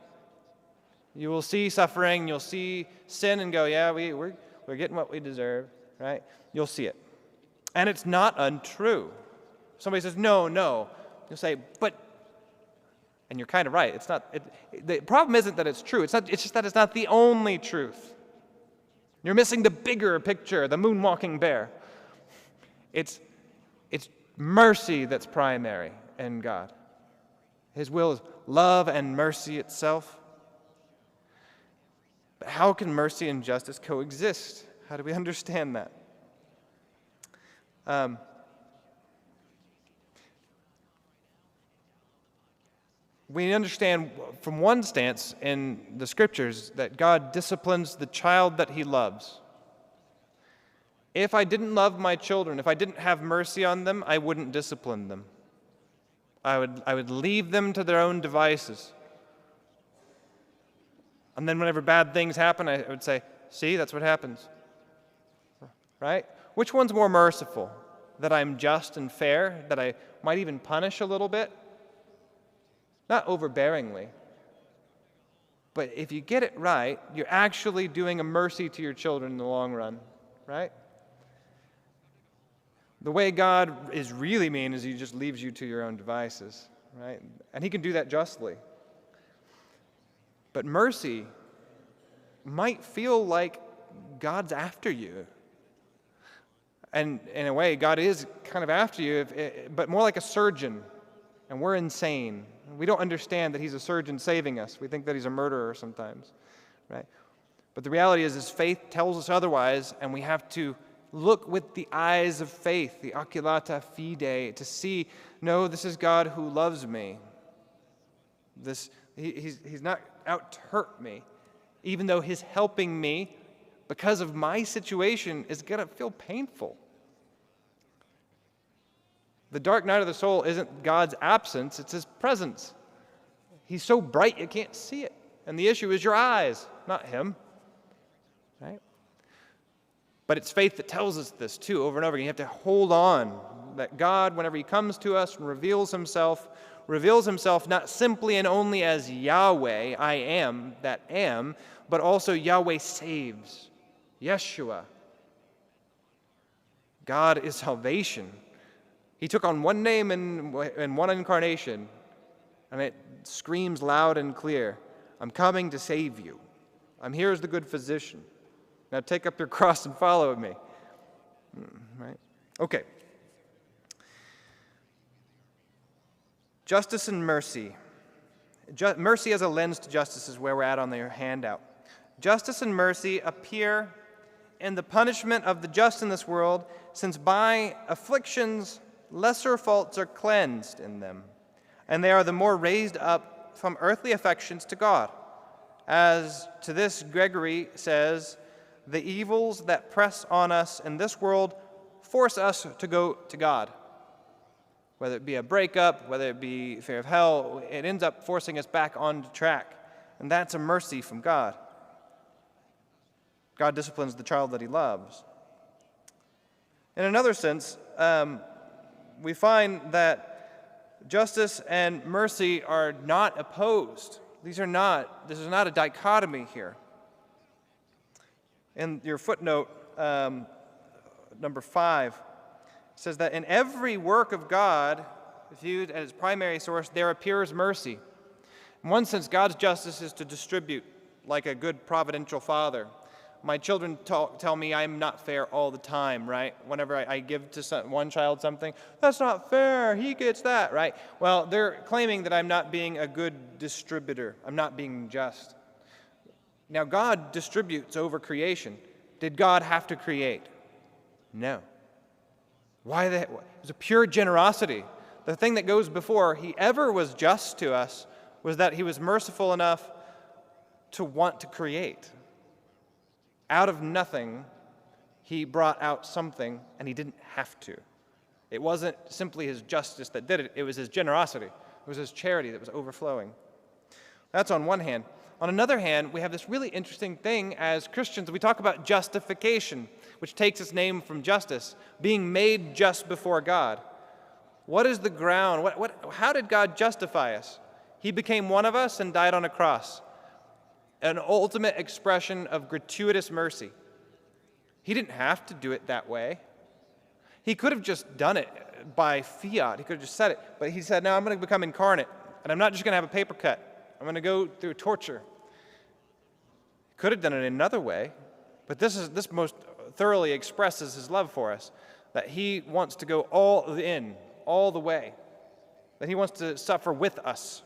You will see suffering, you'll see sin and go, yeah, we're getting what we deserve, right? You'll see it. And it's not untrue. Somebody says, no. You'll say, but, and you're kind of right. It's not. The problem isn't that it's true. It's just that it's not the only truth. You're missing the bigger picture, the moonwalking bear. It's mercy that's primary in God. His will is love and mercy itself. But how can mercy and justice coexist? How do we understand that? We understand from one stance in the Scriptures that God disciplines the child that he loves. If I didn't love my children, if I didn't have mercy on them, I wouldn't discipline them. I would leave them to their own devices. And then whenever bad things happen, I would say, see, that's what happens. Right? Which one's more merciful? That I'm just and fair? That I might even punish a little bit? Not overbearingly. But if you get it right, you're actually doing a mercy to your children in the long run. Right? The way God is really mean is he just leaves you to your own devices, right? And he can do that justly. But mercy might feel like God's after you. And in a way, God is kind of after you, but more like a surgeon. And we're insane. We don't understand that he's a surgeon saving us. We think that he's a murderer sometimes, right? But the reality is his faith tells us otherwise, and we have to look with the eyes of faith, the oculata fidei, to see, no, this is God who loves me. He's not out to hurt me, even though his helping me because of my situation is going to feel painful. The dark night of the soul isn't God's absence, it's his presence. He's so bright you can't see it. And the issue is your eyes, not him. Right? But it's faith that tells us this too, over and over again. You have to hold on that God, whenever he comes to us and reveals himself not simply and only as Yahweh, I am, that am, but also Yahweh saves, Yeshua. God is salvation. He took on one name and one incarnation, and it screams loud and clear, I'm coming to save you. I'm here as the good physician. Now take up your cross and follow me. Right? Okay. Justice and mercy. Mercy as a lens to justice is where we're at on the handout. Justice and mercy appear in the punishment of the just in this world, since by afflictions lesser faults are cleansed in them, and they are the more raised up from earthly affections to God. As to this Gregory says, the evils that press on us in this world force us to go to God. Whether it be a breakup, whether it be fear of hell, it ends up forcing us back on track. And that's a mercy from God. God disciplines the child that he loves. In another sense, we find that justice and mercy are not opposed. This is not a dichotomy here. In your footnote, number 5, it says that in every work of God, viewed as its primary source, there appears mercy. In one sense, God's justice is to distribute like a good providential father. My children tell me I'm not fair all the time, right? Whenever I give to one child something, that's not fair, he gets that, right? Well, they're claiming that I'm not being a good distributor. I'm not being just. Now, God distributes over creation. Did God have to create? No. Why? It was a pure generosity. The thing that goes before he ever was just to us was that he was merciful enough to want to create. Out of nothing, he brought out something, and he didn't have to. It wasn't simply his justice that did it. It was his generosity. It was his charity that was overflowing. That's on one hand. On another hand, we have this really interesting thing as Christians. We talk about justification, which takes its name from justice, being made just before God. What is the ground? How did God justify us? He became one of us and died on a cross. An ultimate expression of gratuitous mercy. He didn't have to do it that way. He could have just done it by fiat. He could have just said it. But he said, no, I'm going to become incarnate, and I'm not just going to have a paper cut. I'm going to go through torture. He could have done it another way, but this most thoroughly expresses his love for us, that he wants to go all the way, that he wants to suffer with us.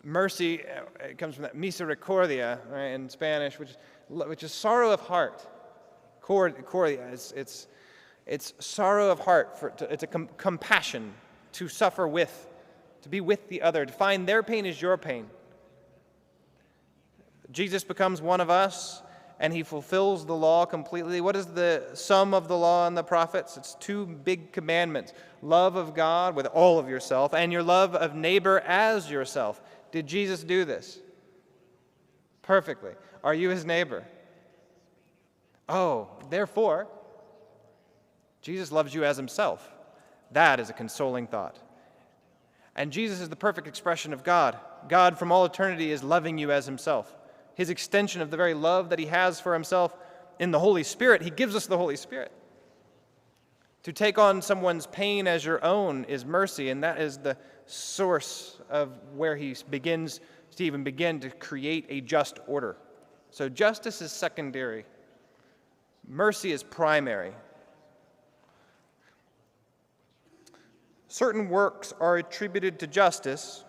Mercy, it comes from that misericordia, right, in Spanish, which is sorrow of heart. Cordia, it's sorrow of heart. It's a compassion to suffer with, to be with the other, to find their pain is your pain. Jesus becomes one of us, and he fulfills the law completely. What is the sum of the law and the prophets? It's 2 big commandments. Love of God with all of yourself, and your love of neighbor as yourself. Did Jesus do this? Perfectly. Are you his neighbor? Oh, therefore, Jesus loves you as himself. That is a consoling thought. And Jesus is the perfect expression of God. God from all eternity is loving you as himself. His extension of the very love that he has for himself in the Holy Spirit, he gives us the Holy Spirit. To take on someone's pain as your own is mercy, and that is the source of where he begins to even begin to create a just order. So justice is secondary. Mercy is primary. Certain works are attributed to justice,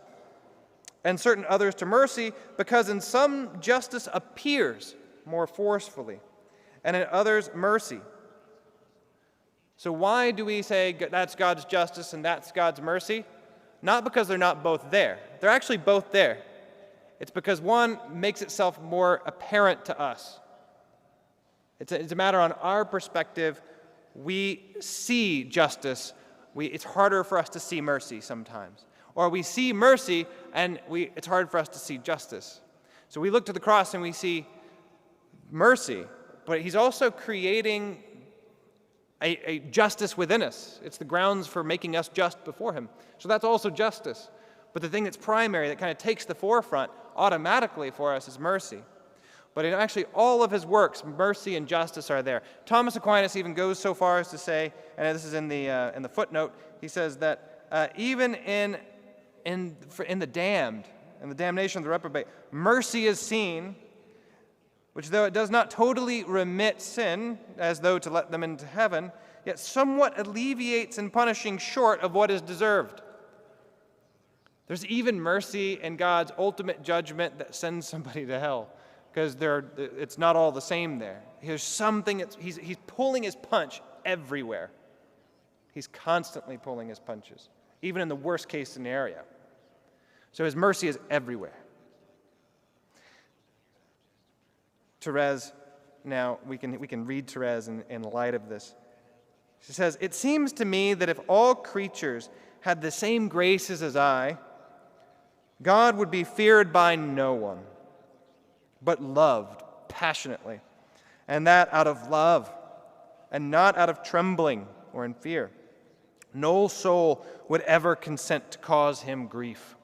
and certain others to mercy, because in some justice appears more forcefully, and in others mercy. So why do we say that's God's justice and that's God's mercy? Not because they're not both there. They're actually both there. It's because one makes itself more apparent to us. It's a matter on our perspective. We see justice. It's harder for us to see mercy sometimes. Or we see mercy, and it's hard for us to see justice. So we look to the cross and we see mercy, but he's also creating a justice within us. It's the grounds for making us just before him. So that's also justice. But the thing that's primary, that kind of takes the forefront automatically for us, is mercy. But in actually all of his works, mercy and justice are there. Thomas Aquinas even goes so far as to say, and this is in the footnote, he says that even in the damned, in the damnation of the reprobate, mercy is seen, which though it does not totally remit sin, as though to let them into heaven, yet somewhat alleviates in punishing short of what is deserved. There's even mercy in God's ultimate judgment that sends somebody to hell, because it's not all the same there. There's something, he's pulling his punch everywhere. He's constantly pulling his punches, even in the worst case scenario. So his mercy is everywhere. Thérèse, now we can read Thérèse in light of this. She says, "It seems to me that if all creatures had the same graces as I, God would be feared by no one, but loved passionately, and that out of love, and not out of trembling or in fear. No soul would ever consent to cause him grief."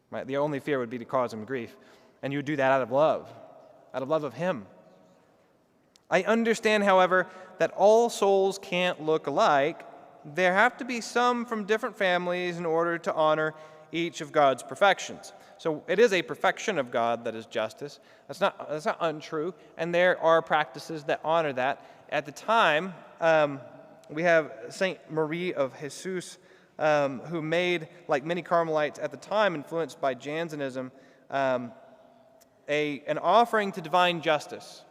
Right? The only fear would be to cause him grief, and you would do that out of love of him. "I understand, however, that all souls can't look alike. There have to be some from different families in order to honor each of God's perfections." So it is a perfection of God that is justice. That's not untrue, and there are practices that honor that. At the time, we have Saint Marie of Jesus, who made, like many Carmelites at the time, influenced by Jansenism, an offering to divine justice.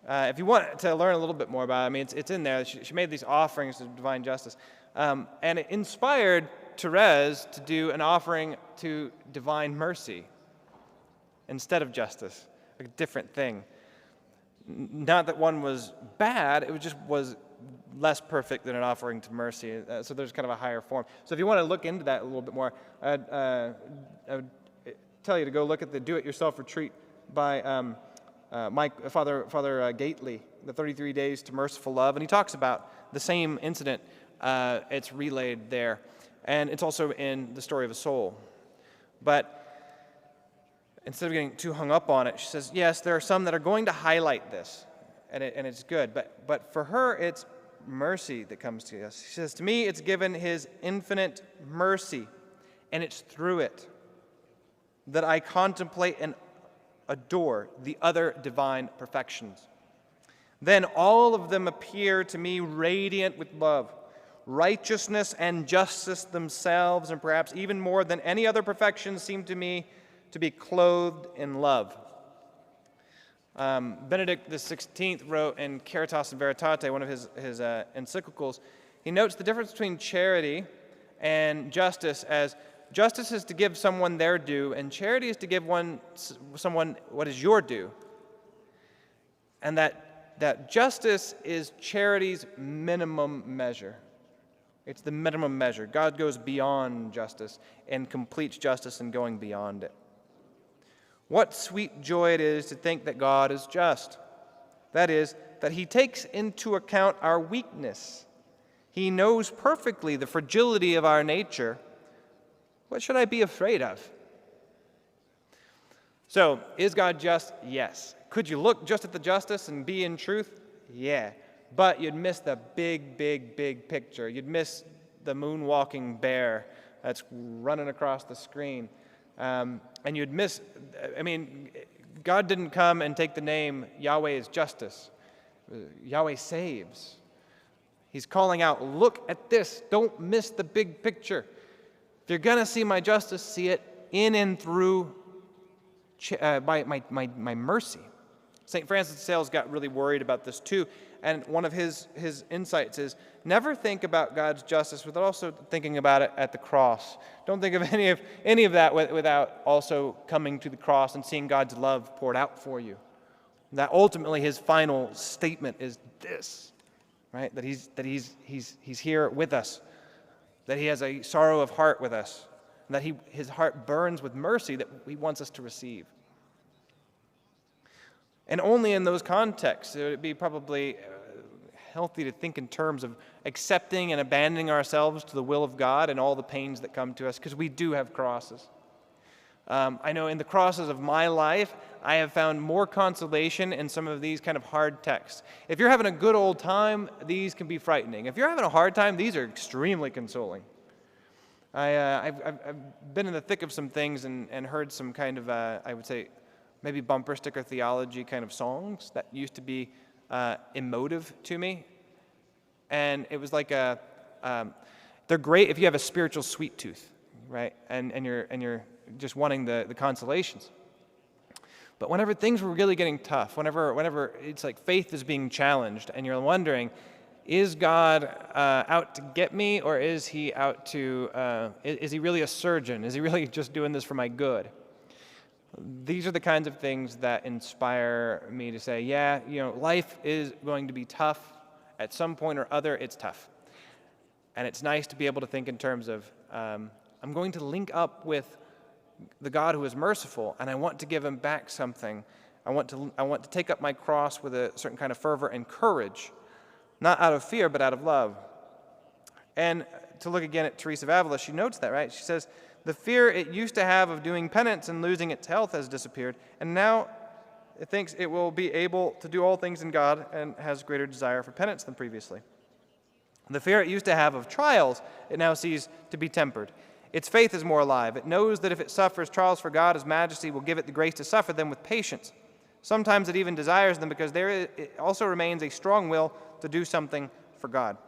If you want to learn a little bit more about it, I mean, it's in there. She made these offerings to divine justice, and it inspired Thérèse to do an offering to divine mercy instead of justice, a different thing. Not that one was bad, it was less perfect than an offering to mercy, so there's kind of a higher form. So if you want to look into that a little bit more, I would tell you to go look at the Do-It-Yourself retreat by Father Gately, the 33 Days to Merciful Love, and he talks about the same incident. It's relayed there. And it's also in The Story of a Soul. But instead of getting too hung up on it, she says, yes, there are some that are going to highlight this, and it's good. But for her, it's mercy that comes to us. She says, to me, it's given his infinite mercy, and it's through it that I contemplate and adore the other divine perfections. Then all of them appear to me radiant with love, righteousness and justice themselves, and perhaps even more than any other perfection, seem to me to be clothed in love. Benedict XVI wrote in Caritas in Veritate, one of his encyclicals, he notes the difference between charity and justice as justice is to give someone their due, and charity is to give someone what is your due. And that justice is charity's minimum measure. It's the minimum measure. God goes beyond justice and completes justice in going beyond it. What sweet joy it is to think that God is just. That is, that he takes into account our weakness. He knows perfectly the fragility of our nature. What should I be afraid of? So, is God just? Yes. Could you look just at the justice and be in truth? Yeah. But you'd miss the big, big, big picture. You'd miss the moonwalking bear that's running across the screen. And you'd miss, God didn't come and take the name Yahweh is justice. Yahweh saves. He's calling out, look at this. Don't miss the big picture. If you're going to see my justice, see it in and through by my mercy. St. Francis de Sales got really worried about this too, And one of his insights is never think about God's justice without also thinking about it at the cross. Don't think of any of that without also coming to the cross and seeing God's love poured out for you. That ultimately his final statement is this, right? That he's here with us, that he has a sorrow of heart with us, and that his heart burns with mercy that he wants us to receive. And only in those contexts would it be probably healthy to think in terms of accepting and abandoning ourselves to the will of God and all the pains that come to us, because we do have crosses. I know in the crosses of my life, I have found more consolation in some of these kind of hard texts. If you're having a good old time, these can be frightening. If you're having a hard time, these are extremely consoling. I've been in the thick of some things and heard some kind of, I would say, maybe bumper sticker theology kind of songs that used to be emotive to me. And it was like they're great if you have a spiritual sweet tooth, right? And you're just wanting the consolations. But whenever things were really getting tough, whenever it's like faith is being challenged, and you're wondering, is God out to get me, or is he out to, is he really a surgeon? Is he really just doing this for my good? These are the kinds of things that inspire me to say, yeah, life is going to be tough. At some point or other, it's tough. And it's nice to be able to think in terms of, I'm going to link up with the God who is merciful, and I want to give him back something. I want to take up my cross with a certain kind of fervor and courage, not out of fear, but out of love. And to look again at Thérèse of Avila, she notes that, right? She says, the fear it used to have of doing penance and losing its health has disappeared, and now it thinks it will be able to do all things in God and has greater desire for penance than previously. The fear it used to have of trials, it now sees to be tempered. Its faith is more alive. It knows that if it suffers trials for God, his majesty will give it the grace to suffer them with patience. Sometimes it even desires them because there it also remains a strong will to do something for God.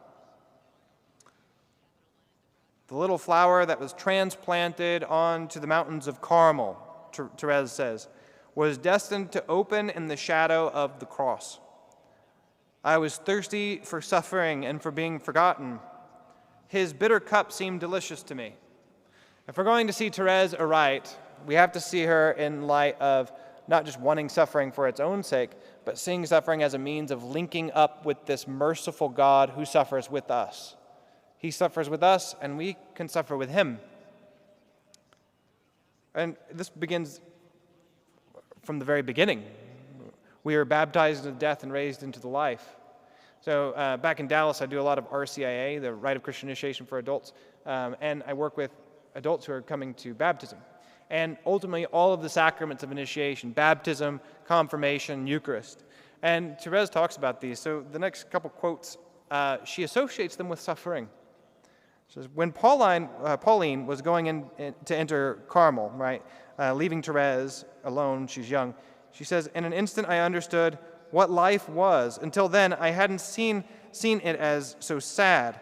The little flower that was transplanted onto the mountains of Carmel, Thérèse says, was destined to open in the shadow of the cross. I was thirsty for suffering and for being forgotten. His bitter cup seemed delicious to me. If we're going to see Thérèse aright, we have to see her in light of not just wanting suffering for its own sake, but seeing suffering as a means of linking up with this merciful God who suffers with us. He suffers with us, and we can suffer with him. And this begins from the very beginning. We are baptized into death and raised into the life. So back in Dallas, I do a lot of RCIA, the Rite of Christian Initiation for Adults, and I work with adults who are coming to baptism. And ultimately, all of the sacraments of initiation, baptism, confirmation, Eucharist. And Thérèse talks about these. So the next couple quotes, she associates them with suffering. She says, when Pauline was going in to enter Carmel, right, leaving Thérèse alone, she's young, she says, in an instant I understood what life was. Until then, I hadn't seen it as so sad,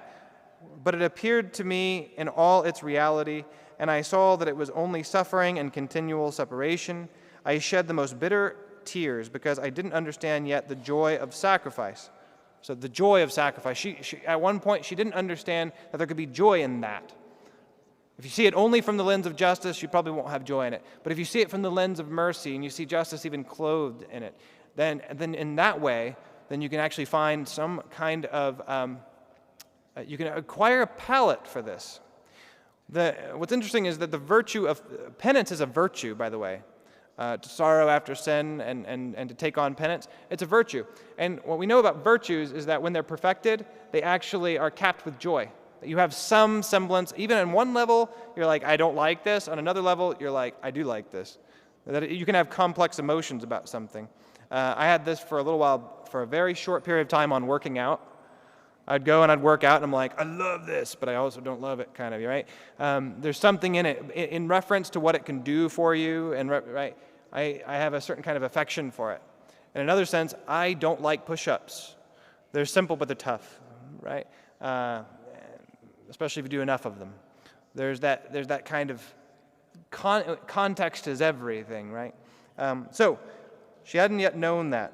but it appeared to me in all its reality, and I saw that it was only suffering and continual separation. I shed the most bitter tears because I didn't understand yet the joy of sacrifice. So the joy of sacrifice. She at one point, she didn't understand that there could be joy in that. If you see it only from the lens of justice, you probably won't have joy in it. But if you see it from the lens of mercy and you see justice even clothed in it, then in that way, then you can actually find some kind of, you can acquire a palate for this. What's interesting is that the virtue of penance is a virtue, by the way. To sorrow after sin and to take on penance, it's a virtue. And what we know about virtues is that when they're perfected, they actually are capped with joy. You have some semblance, even on one level, you're like, I don't like this. On another level, you're like, I do like this. That you can have complex emotions about something. I had this for a little while, for a very short period of time on working out. I'd go and I'd work out, and I'm like, I love this, but I also don't love it, kind of, right? There's something in it, in reference to what it can do for you, and right, I have a certain kind of affection for it. In another sense, I don't like push-ups. They're simple, but they're tough, right? Especially if you do enough of them. There's that kind of context is everything, right? So she hadn't yet known that.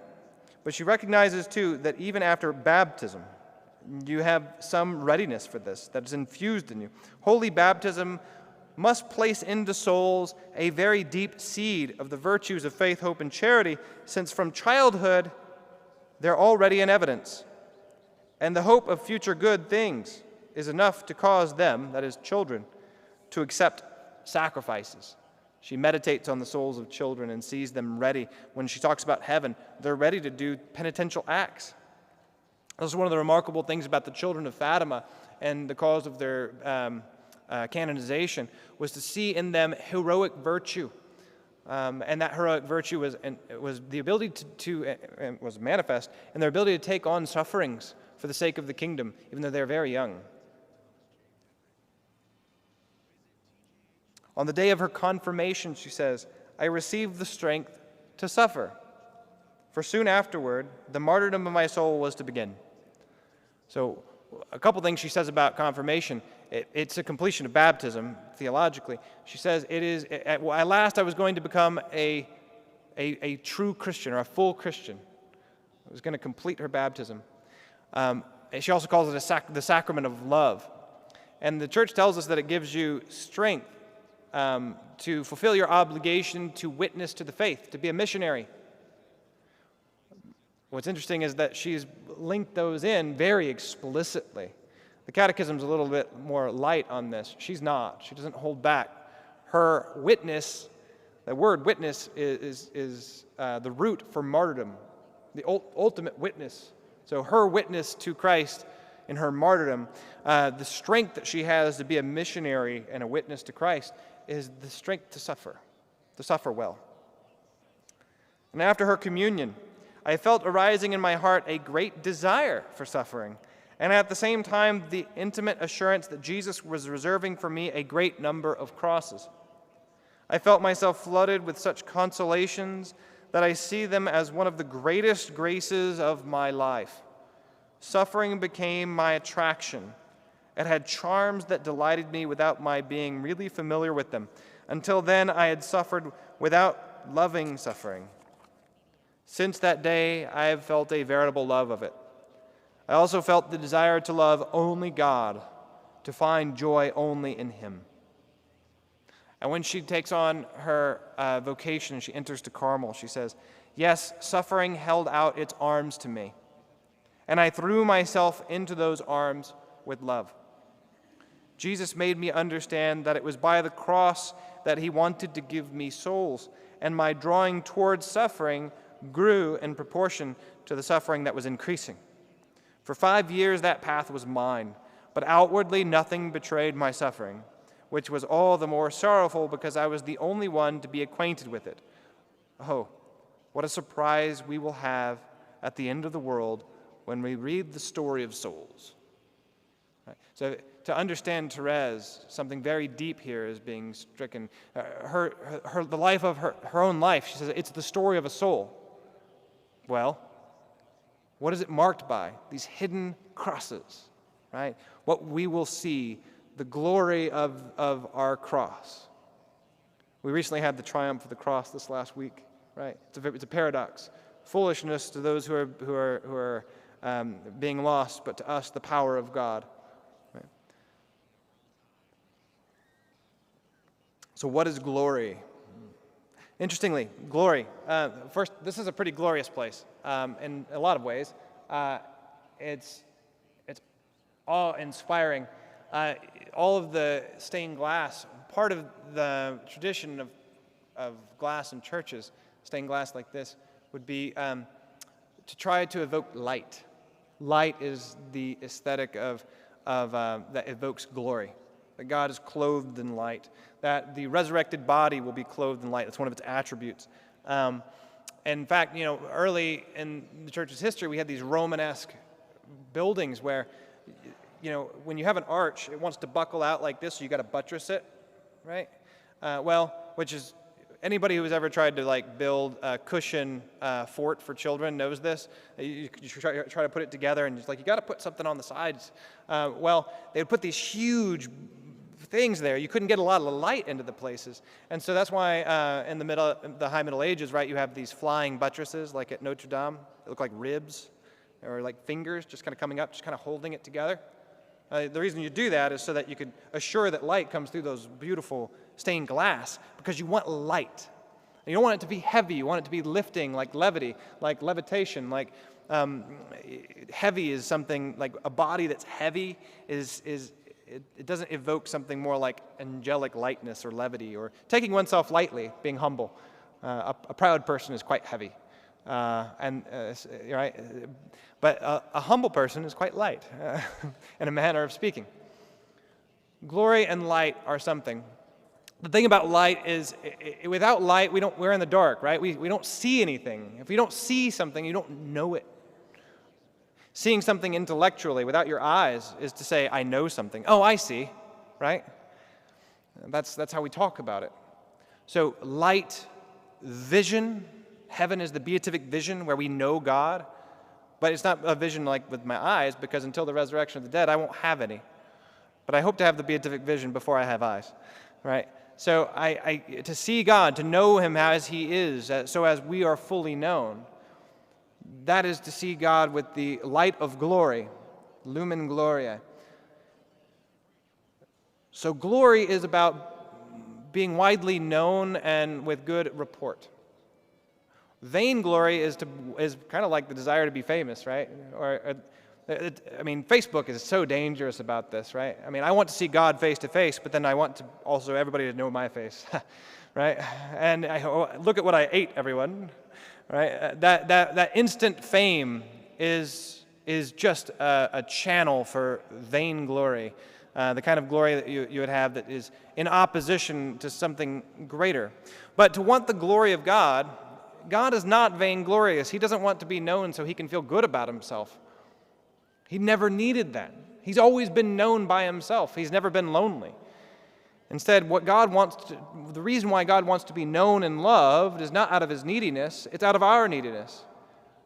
But she recognizes, too, that even after baptism, you have some readiness for this that is infused in you. Holy baptism must place into souls a very deep seed of the virtues of faith, hope, and charity, since from childhood they're already in evidence. And the hope of future good things is enough to cause them, that is, children, to accept sacrifices. She meditates on the souls of children and sees them ready. When she talks about heaven, they're ready to do penitential acts. This is one of the remarkable things about the children of Fatima and the cause of their canonization, was to see in them heroic virtue. And that heroic virtue was the ability was manifest in their ability to take on sufferings for the sake of the kingdom, even though they're very young. On the day of her confirmation, she says, I received the strength to suffer, for soon afterward, the martyrdom of my soul was to begin. So, a couple things she says about confirmation. It's a completion of baptism, theologically. She says, at last I was going to become a true Christian, or a full Christian. I was going to complete her baptism. She also calls it the sacrament of love. And the church tells us that it gives you strength to fulfill your obligation to witness to the faith, to be a missionary. What's interesting is that she's linked those in very explicitly. The Catechism's a little bit more light on this. She's not. She doesn't hold back. Her witness, the word witness is the root for martyrdom, the ultimate witness. So her witness to Christ in her martyrdom, the strength that she has to be a missionary and a witness to Christ is the strength to suffer well. And after her communion, I felt arising in my heart a great desire for suffering, and at the same time the intimate assurance that Jesus was reserving for me a great number of crosses. I felt myself flooded with such consolations that I see them as one of the greatest graces of my life. Suffering became my attraction. It had charms that delighted me without my being really familiar with them. Until then, I had suffered without loving suffering. Since that day, I have felt a veritable love of it. I also felt the desire to love only God, to find joy only in Him. And when she takes on her vocation, she enters to Carmel, she says, yes, suffering held out its arms to me, and I threw myself into those arms with love. Jesus made me understand that it was by the cross that He wanted to give me souls, and my drawing towards suffering grew in proportion to the suffering that was increasing. For 5 years that path was mine, but outwardly nothing betrayed my suffering, which was all the more sorrowful because I was the only one to be acquainted with it. Oh, what a surprise we will have at the end of the world when we read the story of souls. Right? So to understand Thérèse, something very deep here is being stricken. The life of her own life, she says, it's the story of a soul. Well, what is it marked by? These hidden crosses, right? What we will see, the glory of our cross. We recently had the triumph of the cross this last week, right? It's a paradox. Foolishness to those who are being lost, but to us the power of God. Right? So what is glory? Interestingly, glory. First, this is a pretty glorious place in a lot of ways. It's awe-inspiring. All of the stained glass, part of the tradition of glass in churches, stained glass like this, would be to try to evoke light. Light is the aesthetic of that evokes glory. That God is clothed in light, that the resurrected body will be clothed in light. That's one of its attributes. In fact, early in the church's history, we had these Romanesque buildings where, when you have an arch, it wants to buckle out like this, so you got to buttress it, right? Which is, anybody who has ever tried to build a cushion fort for children knows this. You try to put it together, and it's you got to put something on the sides. They would put these huge things there. You couldn't get a lot of light into the places. And so that's why in the High Middle Ages, right, you have these flying buttresses like at Notre Dame. They look like ribs or like fingers just kind of coming up, just kind of holding it together. The reason you do that is so that you could assure that light comes through those beautiful stained glass, because you want light. You don't want it to be heavy. You want it to be lifting, like levity, like levitation. Like heavy is something like a body that's heavy it doesn't evoke something more like angelic lightness or levity or taking oneself lightly, being humble. A proud person is quite heavy, right? But a humble person is quite light, in a manner of speaking. Glory and light are something. The thing about light is, without light, we're in the dark, right? We don't see anything. If you don't see something, you don't know it. Seeing something intellectually without your eyes is to say, I know something. Oh, I see, right? That's how we talk about it. So light, vision, heaven is the beatific vision where we know God, but it's not a vision like with my eyes, because until the resurrection of the dead, I won't have any. But I hope to have the beatific vision before I have eyes, right? So to see God, to know Him as He is, so as we are fully known, that is to see God with the light of glory, lumen gloriae. So glory is about being widely known and with good report. Vainglory is kind of like the desire to be famous, right? Facebook is so dangerous about this, right? I mean, I want to see God face to face, but then I want to also everybody to know my face, right? And look at what I ate, everyone, right? That instant fame is just a channel for vainglory, the kind of glory that you would have that is in opposition to something greater. But to want the glory of God, God is not vainglorious. He doesn't want to be known so He can feel good about Himself. He never needed that. He's always been known by Himself. He's never been lonely. Instead, the reason why God wants to be known and loved is not out of His neediness, it's out of our neediness.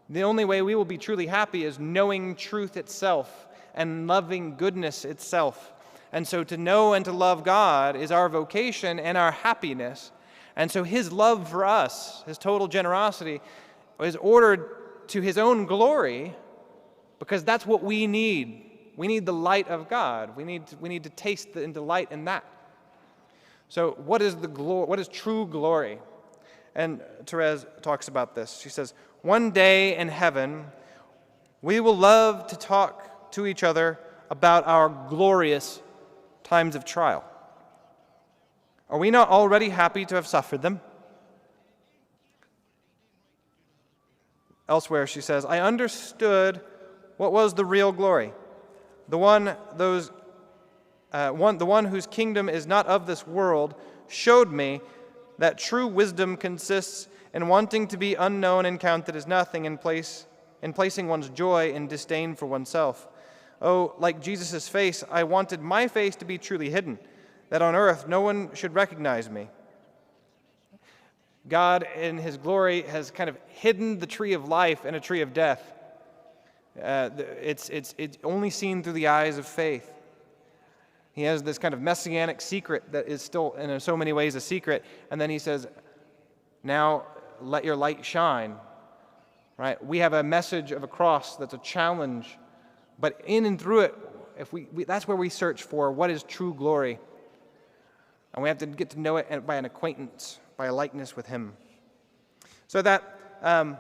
The only way we will be truly happy is knowing truth itself and loving goodness itself. And so to know and to love God is our vocation and our happiness. And so His love for us, His total generosity, is ordered to His own glory, because that's what we need. We need the light of God. We need to taste and delight in that. So what is true glory? And Thérèse talks about this. She says, one day in heaven, we will love to talk to each other about our glorious times of trial. Are we not already happy to have suffered them? Elsewhere she says, I understood what was the real glory, the one whose kingdom is not of this world, showed me that true wisdom consists in wanting to be unknown and counted as nothing, in placing one's joy in disdain for oneself. Oh, like Jesus' face, I wanted my face to be truly hidden, that on earth no one should recognize me. God, in His glory, has kind of hidden the tree of life in a tree of death. It's only seen through the eyes of faith. He has this kind of messianic secret that is still, in so many ways, a secret. And then He says, now let your light shine. Right? We have a message of a cross that's a challenge. But in and through it, that's where we search for what is true glory. And we have to get to know it by an acquaintance, by a likeness with Him. So that's a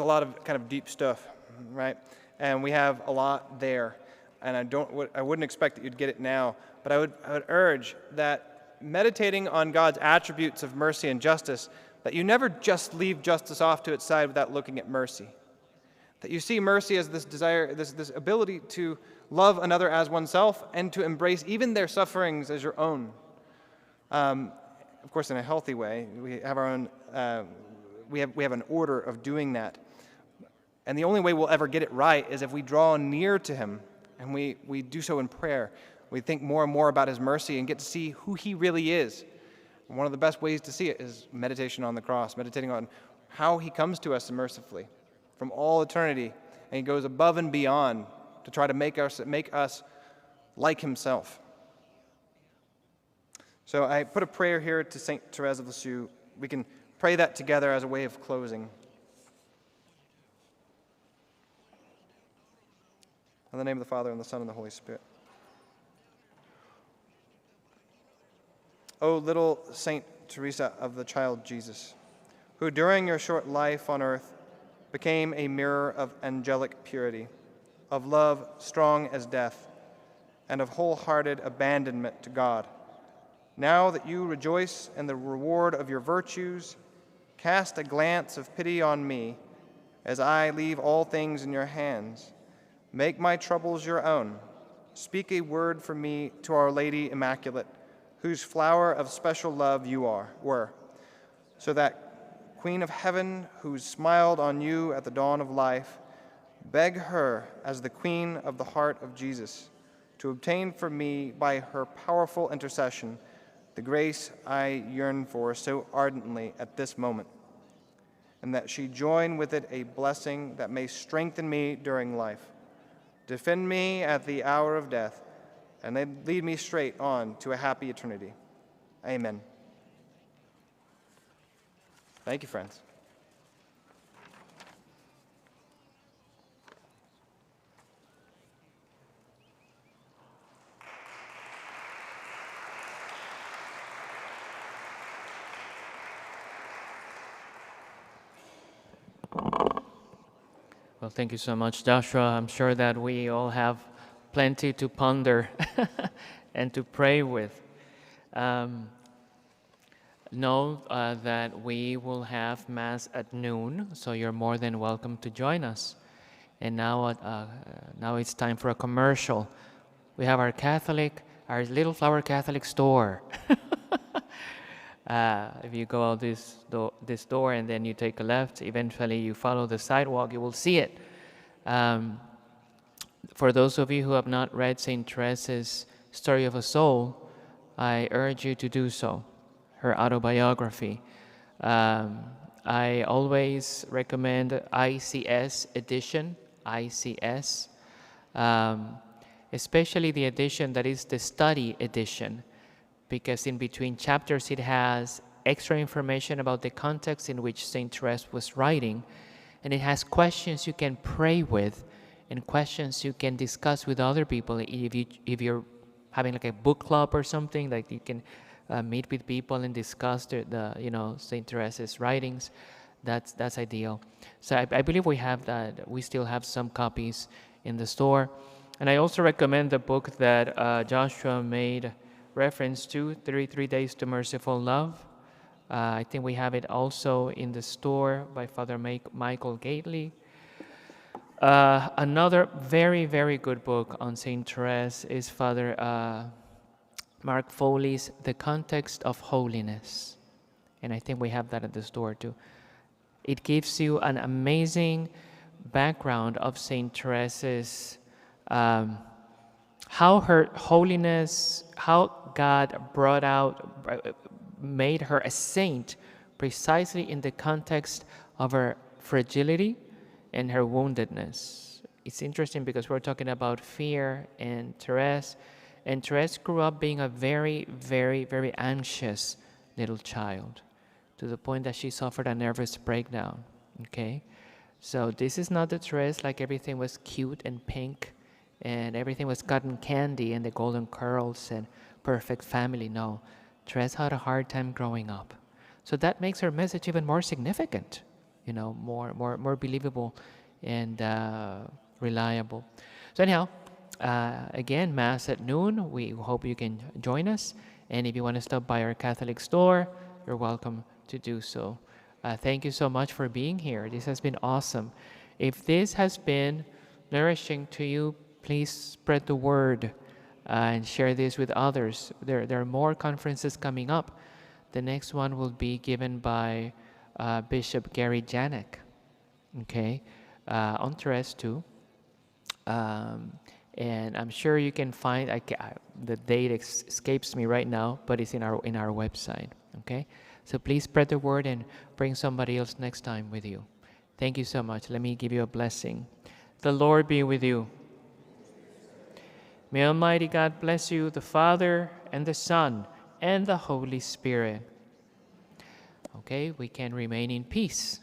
lot of kind of deep stuff, right? And we have a lot there. And I wouldn't expect that you'd get it now, but I would urge that meditating on God's attributes of mercy and justice, that you never just leave justice off to its side without looking at mercy. That you see mercy as this desire, this ability to love another as oneself and to embrace even their sufferings as your own. Of course, in a healthy way. We have our own. We have an order of doing that, and the only way we'll ever get it right is if we draw near to Him, and we do so in prayer. We think more and more about His mercy and get to see who He really is. And one of the best ways to see it is meditation on the cross, meditating on how He comes to us mercifully from all eternity, and He goes above and beyond to try to make us like Himself. So I put a prayer here to St. Thérèse of Lisieux. We can pray that together as a way of closing. In the name of the Father, and the Son, and the Holy Spirit. O little Saint Teresa of the Child Jesus, who during your short life on earth became a mirror of angelic purity, of love strong as death, and of wholehearted abandonment to God, now that you rejoice in the reward of your virtues, cast a glance of pity on me as I leave all things in your hands. Make my troubles your own. Speak a word for me to Our Lady Immaculate, whose flower of special love you were, so that Queen of Heaven, who smiled on you at the dawn of life, beg her as the Queen of the heart of Jesus to obtain for me by her powerful intercession the grace I yearn for so ardently at this moment, and that she join with it a blessing that may strengthen me during life, defend me at the hour of death, and then lead me straight on to a happy eternity. Amen. Thank you, friends. Well, thank you so much, Joshua. I'm sure that we all have plenty to ponder and to pray with. Know that we will have Mass at noon, so you're more than welcome to join us. And now it's time for a commercial. We have our Little Flower Catholic store. If you go out this door and then you take a left, eventually you follow the sidewalk, you will see it. For those of you who have not read St. Therese's Story of a Soul, I urge you to do so, her autobiography. I always recommend ICS edition, especially the edition that is the study edition, because in between chapters it has extra information about the context in which St. Therese was writing, and it has questions you can pray with and questions you can discuss with other people. If you're having like a book club or something, like you can meet with people and discuss the St. Therese's writings, that's ideal. So I believe we have that. We still have some copies in the store. And I also recommend the book that Joshua made reference to, 33 Days to Merciful Love. I think we have it also in the store by Father Michael Gately. Another very, very good book on St. Therese is Father Mark Foley's The Context of Holiness. And I think we have that at the store too. It gives you an amazing background of St. Therese's how her holiness, how God made her a saint precisely in the context of her fragility and her woundedness. It's interesting because we're talking about fear and Thérèse grew up being a very, very, very anxious little child to the point that she suffered a nervous breakdown, okay? So this is not the Thérèse like everything was cute and pink and everything was cotton candy and the golden curls and perfect family. No, Thérèse had a hard time growing up. So that makes her message even more significant, more believable and reliable. So anyhow, again, Mass at noon. We hope you can join us. And if you want to stop by our Catholic store, you're welcome to do so. Thank you so much for being here. This has been awesome. If this has been nourishing to you, please spread the word and share this with others. There are more conferences coming up. The next one will be given by Bishop Gary Janek, okay, on Thérèse too. And I'm sure you can find, the date escapes me right now, but it's in our website, okay? So please spread the word and bring somebody else next time with you. Thank you so much. Let me give you a blessing. The Lord be with you. May Almighty God bless you, the Father, and the Son, and the Holy Spirit. Okay, we can remain in peace.